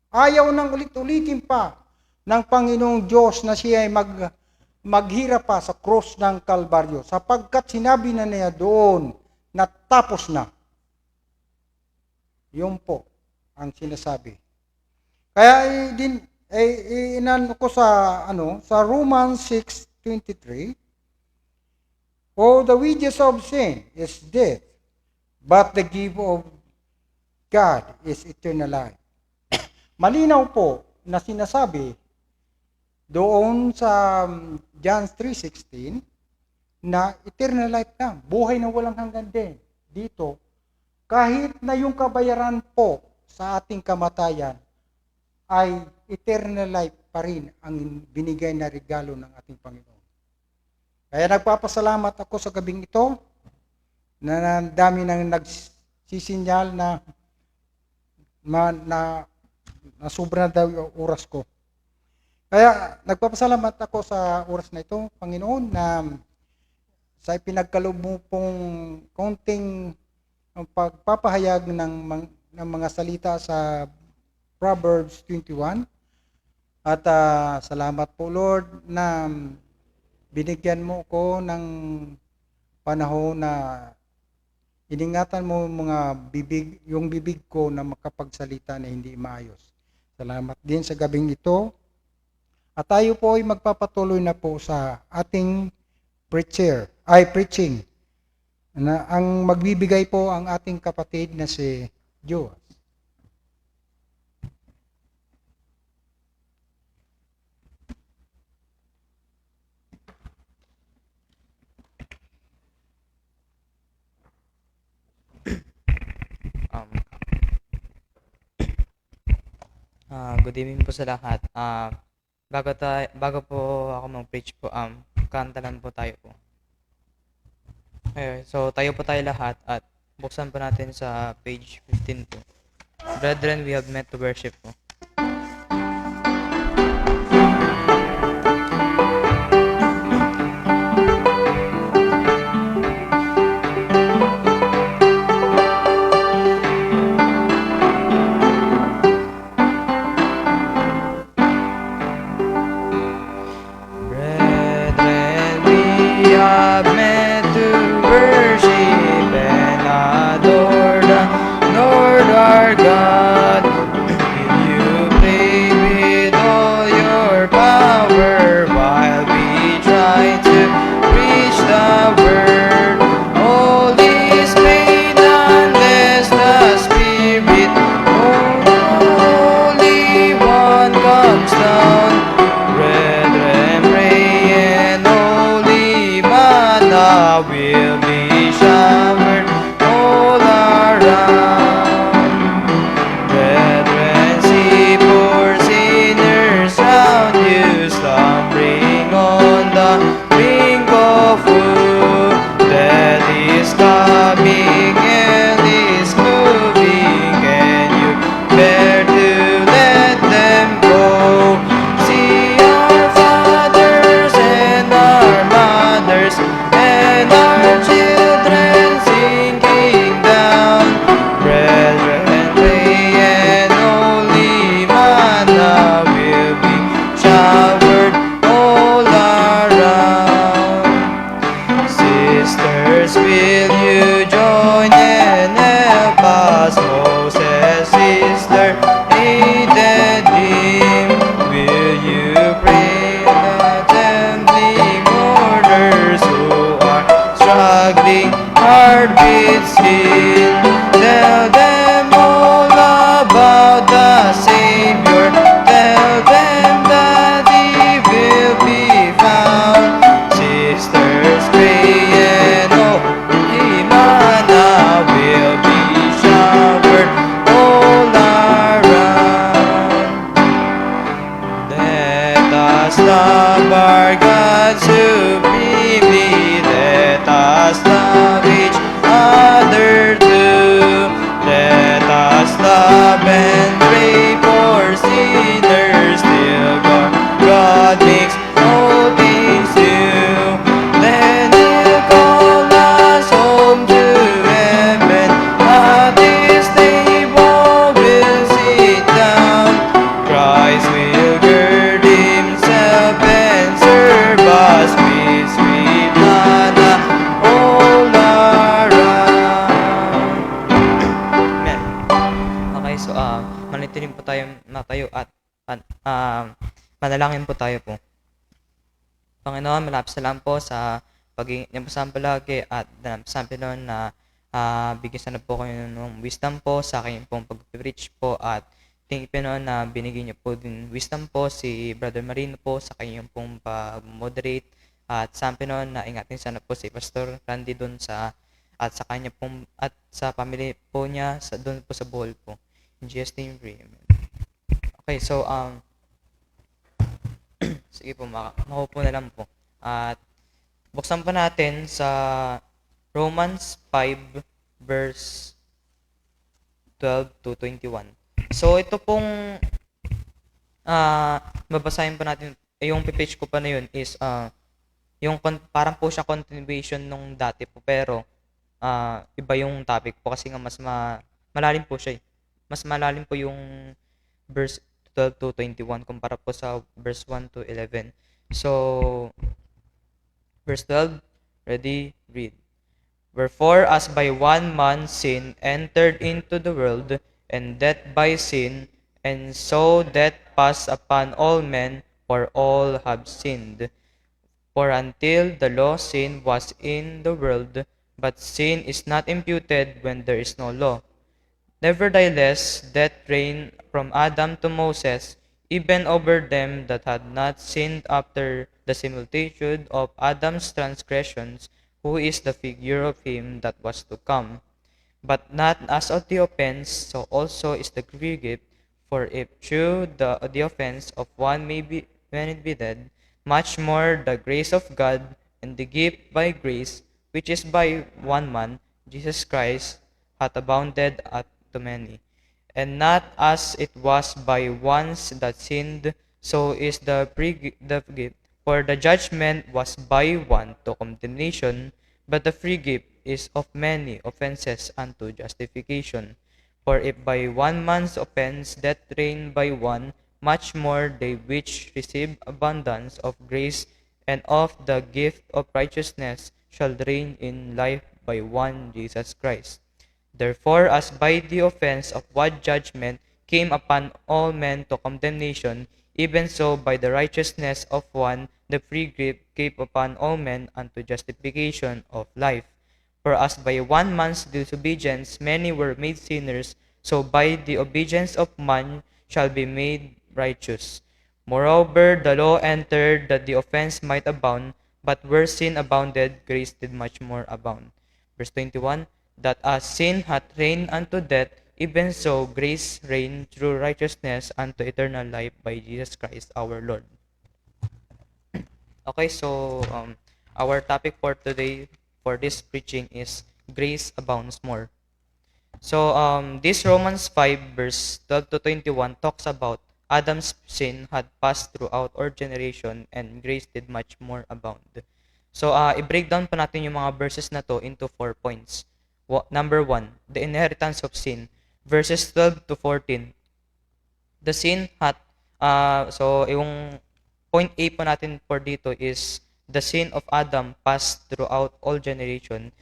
Ayaw nang ulit-ulitin pa ng Panginoong Diyos na siya ay maghirap pa sa cross ng Kalbaryo sapagkat sinabi na niya doon na tapos na. Yun po ang sinasabi. Kaya inano ko sa Romans 6:23, for the wages of sin is death, but the gift of God is eternal life. Malinaw po na sinasabi doon sa John 3:16 na eternal life lang, buhay na walang hanggan din. Dito, kahit na yung kabayaran po sa ating kamatayan ay eternal life pa rin ang binigay na regalo ng ating Panginoon. Kaya nagpapasalamat ako sa gabing ito na dami nang nagsisinyal na sobra na daw yung oras ko. Kaya nagpapasalamat ako sa oras na ito, Panginoon, na sa ipinagkaloob mo pong konting pagpapahayag ng mga salita sa Proverbs 21. At salamat po, Lord, na binigyan mo ko ng panahon na iningatan mo yung bibig ko na makapagsalita na hindi maayos. Salamat din sa gabing ito. At tayo po ay magpapatuloy na po sa ating preaching. Na ang magbibigay po ang ating kapatid na si Joas. good evening po sa lahat. Bago po ako mag-preach po, kanta lang po tayo po. Okay, so tayo po tayo lahat at buksan po natin sa page 15 po. Brethren, we have met to worship po. Brethren, we have met to worship and adore the Lord our God. Will you pray with all your power while we try to preach the word? All is vain unless the Spirit of the Holy One comes down. Brethren, pray and holy manna will be showered all around. Brethren, see poor sinners round you slumbering on the brink of woe. Death is coming and is moving. Can you bear to let them go? See our fathers and our mothers and our children sinking down. Brethren, pray and holy manna will be showered all around. Sisters, will you join and help us? Moses, sister, aided him. Will you pray the trembling mourners who are struggling hard with sin? Tell them all about the Savior. Tell them that He will be found. Sisters, pray and holy manna will be showered all around. Let us love our God supremely. Let us love each other too. Let us love and pray for sinners till God makes all things new. Then He'll call us home to heaven. At His table we'll sit down. Christ will gird Himself and serve us with sweet manna all around. Amen. Okay, so manitinin po tayo matayo at manalangin po tayo po. Panginoon, malapit salamat po sa pagiging niyo po sa amin palagi at sa Panginoon na bigyan sana po kayo ng wisdom po sa akin pong pag-preach po at thank you Panginoon na binigyan niyo po din wisdom po si Brother Marino po sa kanyang pong pag-moderate at sa Panginoon na ingatin sana po si Pastor Randy doon sa at sa kanya pong at sa family po niya sa doon po sa Bohol po. In Jesus' name, pray. Amen. Okay, so sige po, makupo na lang po. At buksan po natin sa Romans 5 verse 12 to 21. So ito pong babasahin po natin, yung page ko pa na yun is parang po siya continuation nung dati po pero iba yung topic po kasi nga malalim po siya. Mas malalim po yung verse 12 to 21 kumpara po sa verse 1 to 11. So, verse 12, ready, read. Wherefore, as by one man sin entered into the world, and death by sin, and so death passed upon all men, for all have sinned. For until the law sin was in the world, but sin is not imputed when there is no law. Nevertheless, death reigned from Adam to Moses, even over them that had not sinned after the similitude of Adam's transgressions, who is the figure of him that was to come. But not as of the offense, so also is the free gift. For if through the offense of one many be dead, much more the grace of God and the gift by grace, which is by one man, Jesus Christ, hath abounded unto many. And not as it was by ones that sinned, so is the gift. For the judgment was by one to condemnation, but the free gift is of many offenses unto justification. For if by one man's offense death reigned by one, much more they which receive abundance of grace and of the gift of righteousness shall reign in life by one Jesus Christ. Therefore, as by the offense of one judgment came upon all men to condemnation, even so by the righteousness of one the free gift came upon all men unto justification of life. For as by one man's disobedience many were made sinners, so by the obedience of man shall be made righteous. Moreover, the law entered that the offense might abound, but where sin abounded, grace did much more abound. Verse 21, that as sin hath reigned unto death, even so grace reigned through righteousness unto eternal life by Jesus Christ our Lord. Okay, so our topic for today for this preaching is grace abounds more. So this Romans 5 verse 12 to 21 talks about Adam's sin had passed throughout our generation and grace did much more abound. So i-breakdown pa natin yung mga verses na to into 4 points. Number 1, the inheritance of sin. Verses 12 to 14. The sin hath so yung point A po natin for dito is the sin of Adam passed throughout all generations,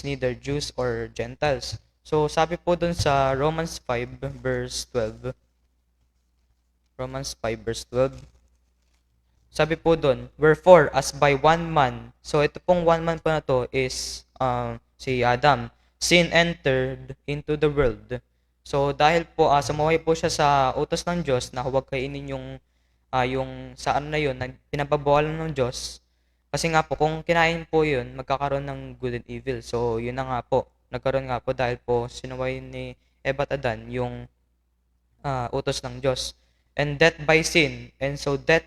neither Jews or Gentiles. So sabi po dun sa Romans 5 verse 12. Romans 5 verse 12. Sabi po dun, wherefore as by one man. So ito pong one man po na to is si Adam. Sin entered into the world. So dahil po sumuway po siya sa utos ng Diyos na huwag kainin yung sa ano na yun na pinababawalan ng Diyos. Kasi nga po kung kinain po yun, magkakaroon ng good and evil. So yun na nga po. Nagkaroon nga po dahil po sinuway ni Eva at Adan yung utos ng Diyos. And death by sin, and so death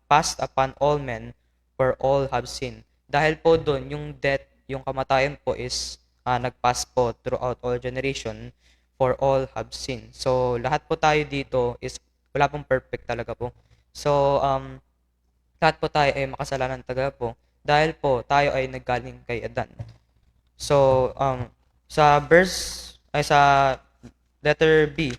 passed upon all men, for all have sinned. Dahil po doon, yung death, yung kamatayan po is nagpass po throughout all generation, for all have sinned. So lahat po tayo dito is wala pong perfect talaga po. So lahat po tayo ay makasalanan talaga po dahil po tayo ay naggaling kay Adan. So sa letter B,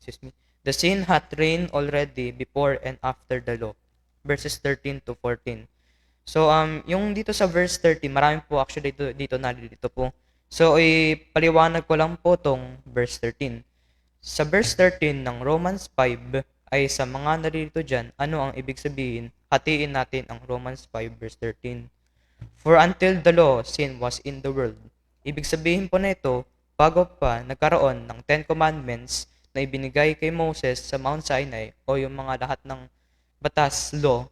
excuse me, the sin hath reigned already before and after the law. Verses 13 to 14. So yung dito sa verse 30, marami po actually dito nalilito po. So ipaliwanag ko lang po tong verse 13. Sa verse 13 ng Romans 5 ay sa mga nalilito dyan, ano ang ibig sabihin? Hatiin natin ang Romans 5 verse 13. For until the law, sin was in the world. Ibig sabihin po na ito, bago pa nagkaroon ng 10 Commandments na ibinigay kay Moses sa Mount Sinai o yung mga lahat ng batas, law,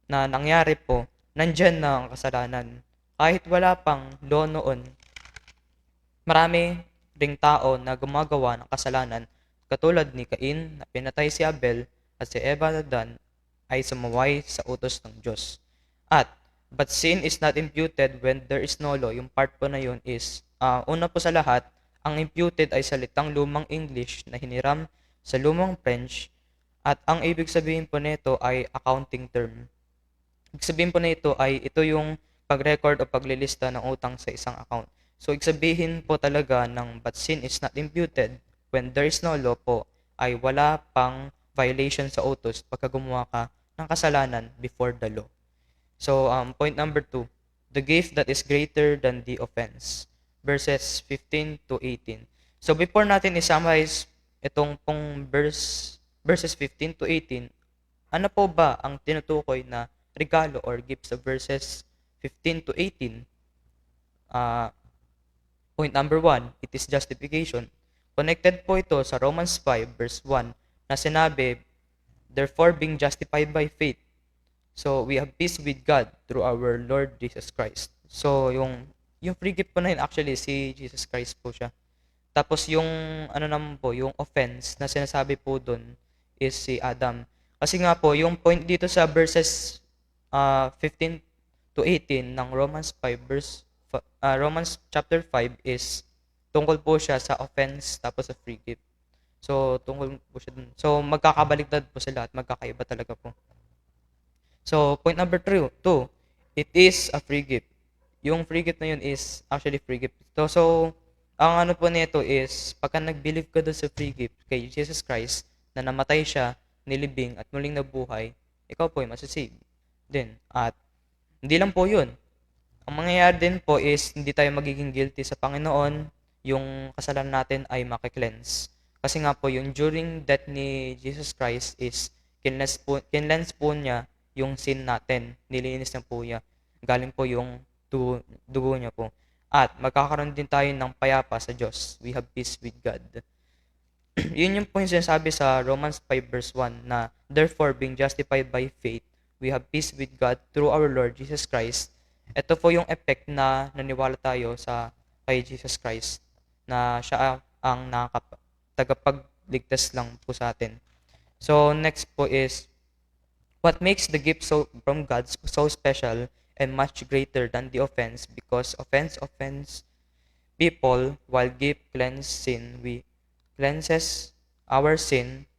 na nangyari po, nandyan na ang kasalanan. Kahit wala pang law noon, marami ring tao na gumagawa ng kasalanan katulad ni Cain na pinatay si Abel at si Eva at Adan ay sumaway sa utos ng Diyos. But sin is not imputed when there is no law. Yung part po na yun is, una po sa lahat, ang imputed ay salitang lumang English na hiniram sa lumang French at ang ibig sabihin po nito ay accounting term. Ibig sabihin po nito ay ito yung pag-record o paglilista ng utang sa isang account. So, ibig sabihin po talaga ng but sin is not imputed when there is no law po ay wala pang violation sa utos pagka gumawa ka ng kasalanan before the law. So, point number 2, the gift that is greater than the offense. Verses 15 to 18. So, before natin i-summarize itong pong verses 15 to 18, ano po ba ang tinutukoy na regalo or gift sa verses 15 to 18? Point number 1, it is justification. Connected po ito sa Romans 5 verse 1 na sinabi, therefore being justified by faith, so we have peace with God through our Lord Jesus Christ. So yung yung free gift po na yun actually si Jesus Christ po siya. Tapos yung ano naman po, yung offense na sinasabi po doon is si Adam. Kasi nga po, yung point dito sa verses 15 to 18 ng Romans chapter 5 is tungkol po siya sa offense tapos sa free gift. So, tungkol po siya dun. So, magkakabaliktad po sila at magkakaiba talaga po. So, point number 2, it is a free gift. Yung free gift na yun is actually free gift. So ang ano po nito is, pagka nag-believe ka doon sa free gift kay Jesus Christ, na namatay siya, nilibing, at muling nabuhay, ikaw po ay masasave din. At hindi lang po yun. Ang mangyayari din po is, hindi tayo magiging guilty sa Panginoon, yung kasalanan natin ay makikleanse. Kasi nga po, yung during death ni Jesus Christ is, kinlens po niya yung sin natin. Nilinis niya po niya. Galing po yung dugo niya po. At magkakaroon din tayo ng payapa sa Diyos. We have peace with God. Yun yung po yung sinasabi sa Romans 5 verse 1 na, therefore, being justified by faith, we have peace with God through our Lord Jesus Christ. Ito po yung effect na naniwala tayo sa kay Jesus Christ na siya ang tagapagligtas lang po sa atin. So, next po is, what makes the gift from God so special and much greater than the offense, because offense people, while gift cleanses our sin,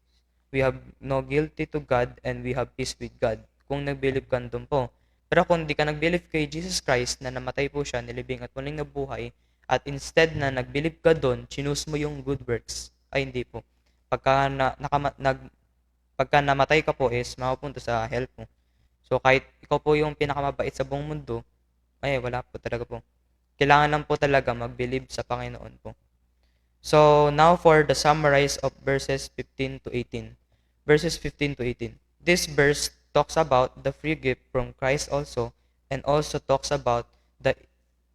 we have no guilty to God and we have peace with God. Kung nag-believe ka doon po. Pero kung di ka nag-believe kay Jesus Christ na namatay po siya, nilibing at muling nabuhay, at instead na nag-believe ka doon, chinus mo yung good works, ay hindi po. Pagka namatay ka po is mapupunta sa hell po. So kahit ikaw po yung pinakamabait sa buong mundo, ay wala po talaga po. Kailangan lang po talaga mag-believe sa Panginoon po. So now for the summarize of verses 15 to 18. Verses 15 to 18. This verse talks about the free gift from Christ also, and also talks about the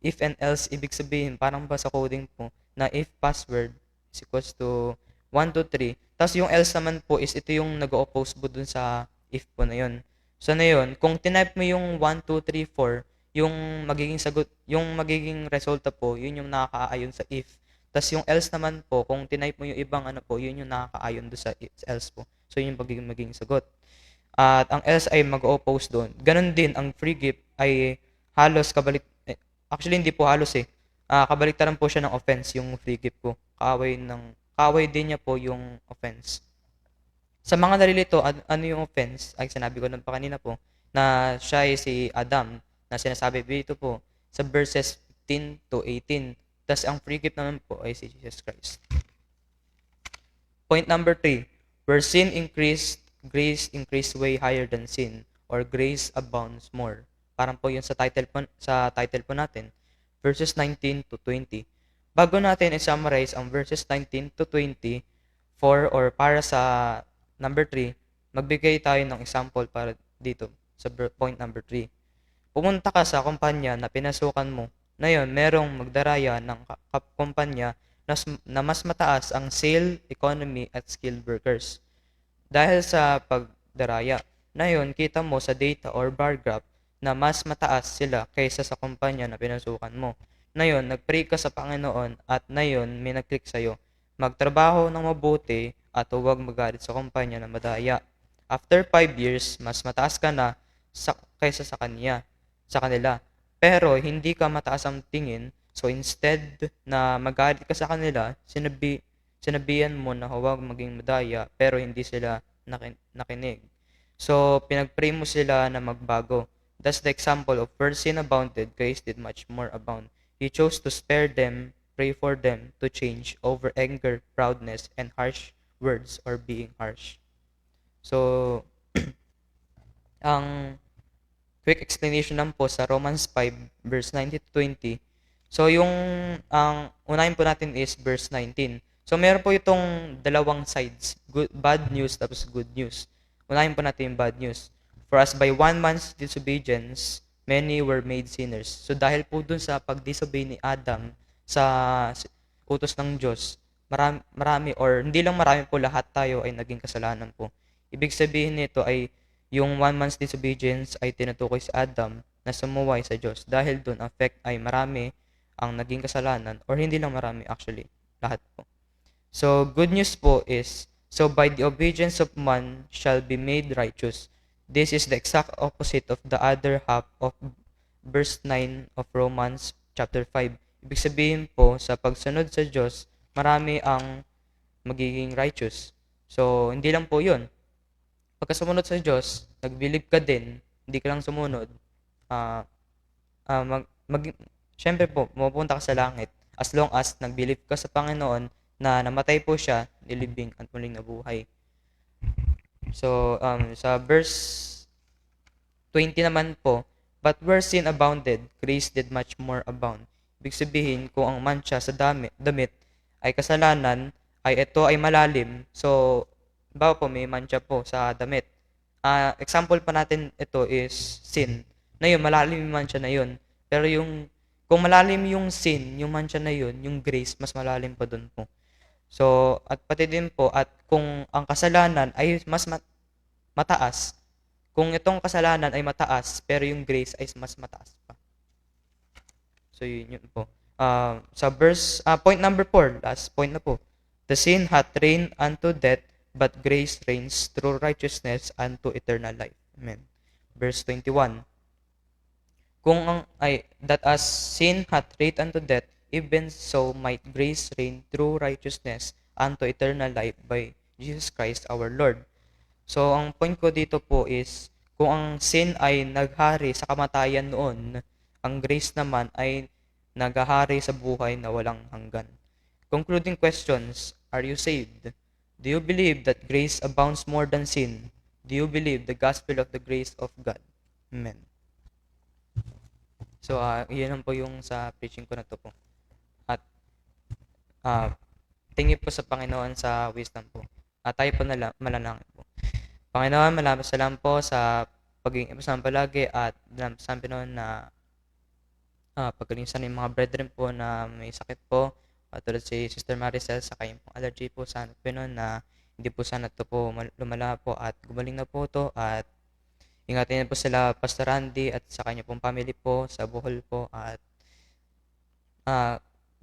if and else. Ibig sabihin, parang ba sa coding po, na if password is equals to 1, 2, 3. Tapos yung else naman po is ito yung nag-oppose po dun sa if po na yun. So na yun, kung tinype mo yung 1, 2, 3, 4, yung magiging sagot, yung magiging resulta po, yun yung nakakaayon sa if. Tapos yung else naman po, kung tinype mo yung ibang ano po, yun yung nakakaayon do sa else po. So yun yung magiging sagot. At ang else ay mag-oppose doon. Ganon din, ang free gift ay halos actually hindi po halos eh. Kabaliktaran po siya ng offense, yung free gift po. Kaaway din niya po yung offense. Sa mga nalilito, ano yung offense? Ay, sinabi ko lang pa kanina po, na siya ay si Adam, na sinasabi dito po, sa verses 15 to 18. Tapos ang free gift naman po ay si Jesus Christ. Point number 3, where sin increased, grace increased way higher than sin, or grace abounds more. Parang po yun sa title po natin, verses 19 to 20. Bago natin i-summarize ang verses 19 to 20 para sa number 3, magbigay tayo ng example para dito sa point number 3. Pumunta ka sa kumpanya na pinasukan mo. Ngayon, merong magdaraya ng kumpanya na mas mataas ang sale, economy, at skilled workers. Dahil sa pagdaraya, ngayon, kita mo sa data or bar graph na mas mataas sila kaysa sa kumpanya na pinasukan mo. Ngayon, nag-pray ka sa Panginoon at ngayon may nag-click sa'yo. Magtrabaho ng mabuti at huwag magalit sa kumpanya na madaya. After 5 years, mas mataas ka na kaysa sa kanila. Pero hindi ka mataas ang tingin, so instead na magalit ka sa kanila, sinabihan mo na huwag maging madaya, pero hindi sila nakinig. So, pinag-pray mo sila na magbago. That's the example of where sin abounded, grace did much more abound. You chose to spare them, pray for them to change over anger, proudness, and harsh words or being harsh. So, ang quick explanation lang po sa Romans 5 verse 19 to 20. So, ang unahin po natin is verse 19. So, meron po itong dalawang sides, bad news tapos good news. Unahin po natin yung bad news. For as by one man's disobedience, many were made sinners. So dahil po dun sa pag-disobey ni Adam sa utos ng Diyos, marami or hindi lang marami po, lahat tayo ay naging kasalanan po. Ibig sabihin nito ay yung one man's disobedience ay tinutukoy si Adam na sumuway sa Diyos. Dahil dun, effect ay marami ang naging kasalanan, or hindi lang marami actually, lahat po. So, good news po is, so by the obedience of man shall be made righteous. This is the exact opposite of the other half of verse 9 of Romans chapter 5. Ibig sabihin po, sa pagsunod sa Diyos, marami ang magiging righteous. So, hindi lang po yun. Pagka sumunod sa Diyos, nag-believe ka din, hindi ka lang sumunod, ah, ah, syempre po, mapupunta ka sa langit as long as nag-believe ka sa Panginoon na namatay po siya, nilibing at muling nabuhay. So, sa verse 20 naman po, but where sin abounded, grace did much more abound. Ibig sabihin, kung ang mancha sa damit ay kasalanan, ay ito ay malalim. So, bawa po, may mancha po sa damit. Example pa natin ito is sin. Na yun, malalim yung mancha na yun. Pero kung malalim yung sin, yung mancha na yun, yung grace, mas malalim pa dun po. So, at pati din po, at kung ang kasalanan ay mas mataas, kung itong kasalanan ay mataas, pero yung grace ay mas mataas pa. So, yun po. Sa verse, point number 4, last point na po. The sin hath reigned unto death, but grace reigns through righteousness unto eternal life. Amen. Verse 21. That as sin hath reigned unto death, even so might grace reign through righteousness unto eternal life by Jesus Christ our Lord. So, ang point ko dito po is, kung ang sin ay naghari sa kamatayan noon, ang grace naman ay naghahari sa buhay na walang hanggan. Concluding questions, are you saved? Do you believe that grace abounds more than sin? Do you believe the gospel of the grace of God? Amen. So, yun lang po yung sa preaching ko na to po. At, tingin po sa Panginoon sa wisdom po. Tayo po manalangin po. Panginoon, maraming salamat po sa pagiging ipasan palagi at sa Panginoon na pagkalingsan ng mga brethren po na may sakit po. Tulad si Sister Maricel sa kayong pong allergy po, sana Panginoon na hindi po sana ito po lumala po at gumaling na po ito at ingatin po sila Pastor Randy at sa kanya pong family po sa Bohol po at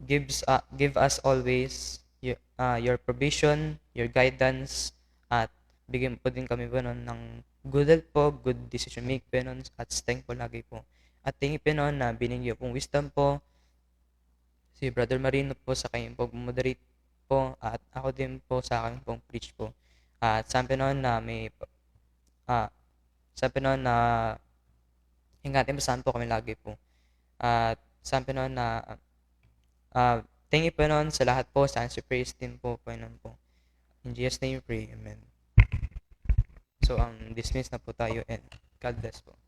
give us always your provision, your guidance at bigyan po din kami po nun ng good health po, good decision make po nun at strength po lagi po. At tingin po nun na binigyan pong wisdom po si Brother Marino po sa kanyang pong moderate po at ako din po sa aking pong preach po. At sabi nun na ingatin mo saan po kami lagi po. At sabi nun na tingin po nun sa lahat po, sa answer praise team po nun po. In Jesus' name we pray. Amen. So, dismiss na po tayo and God bless po.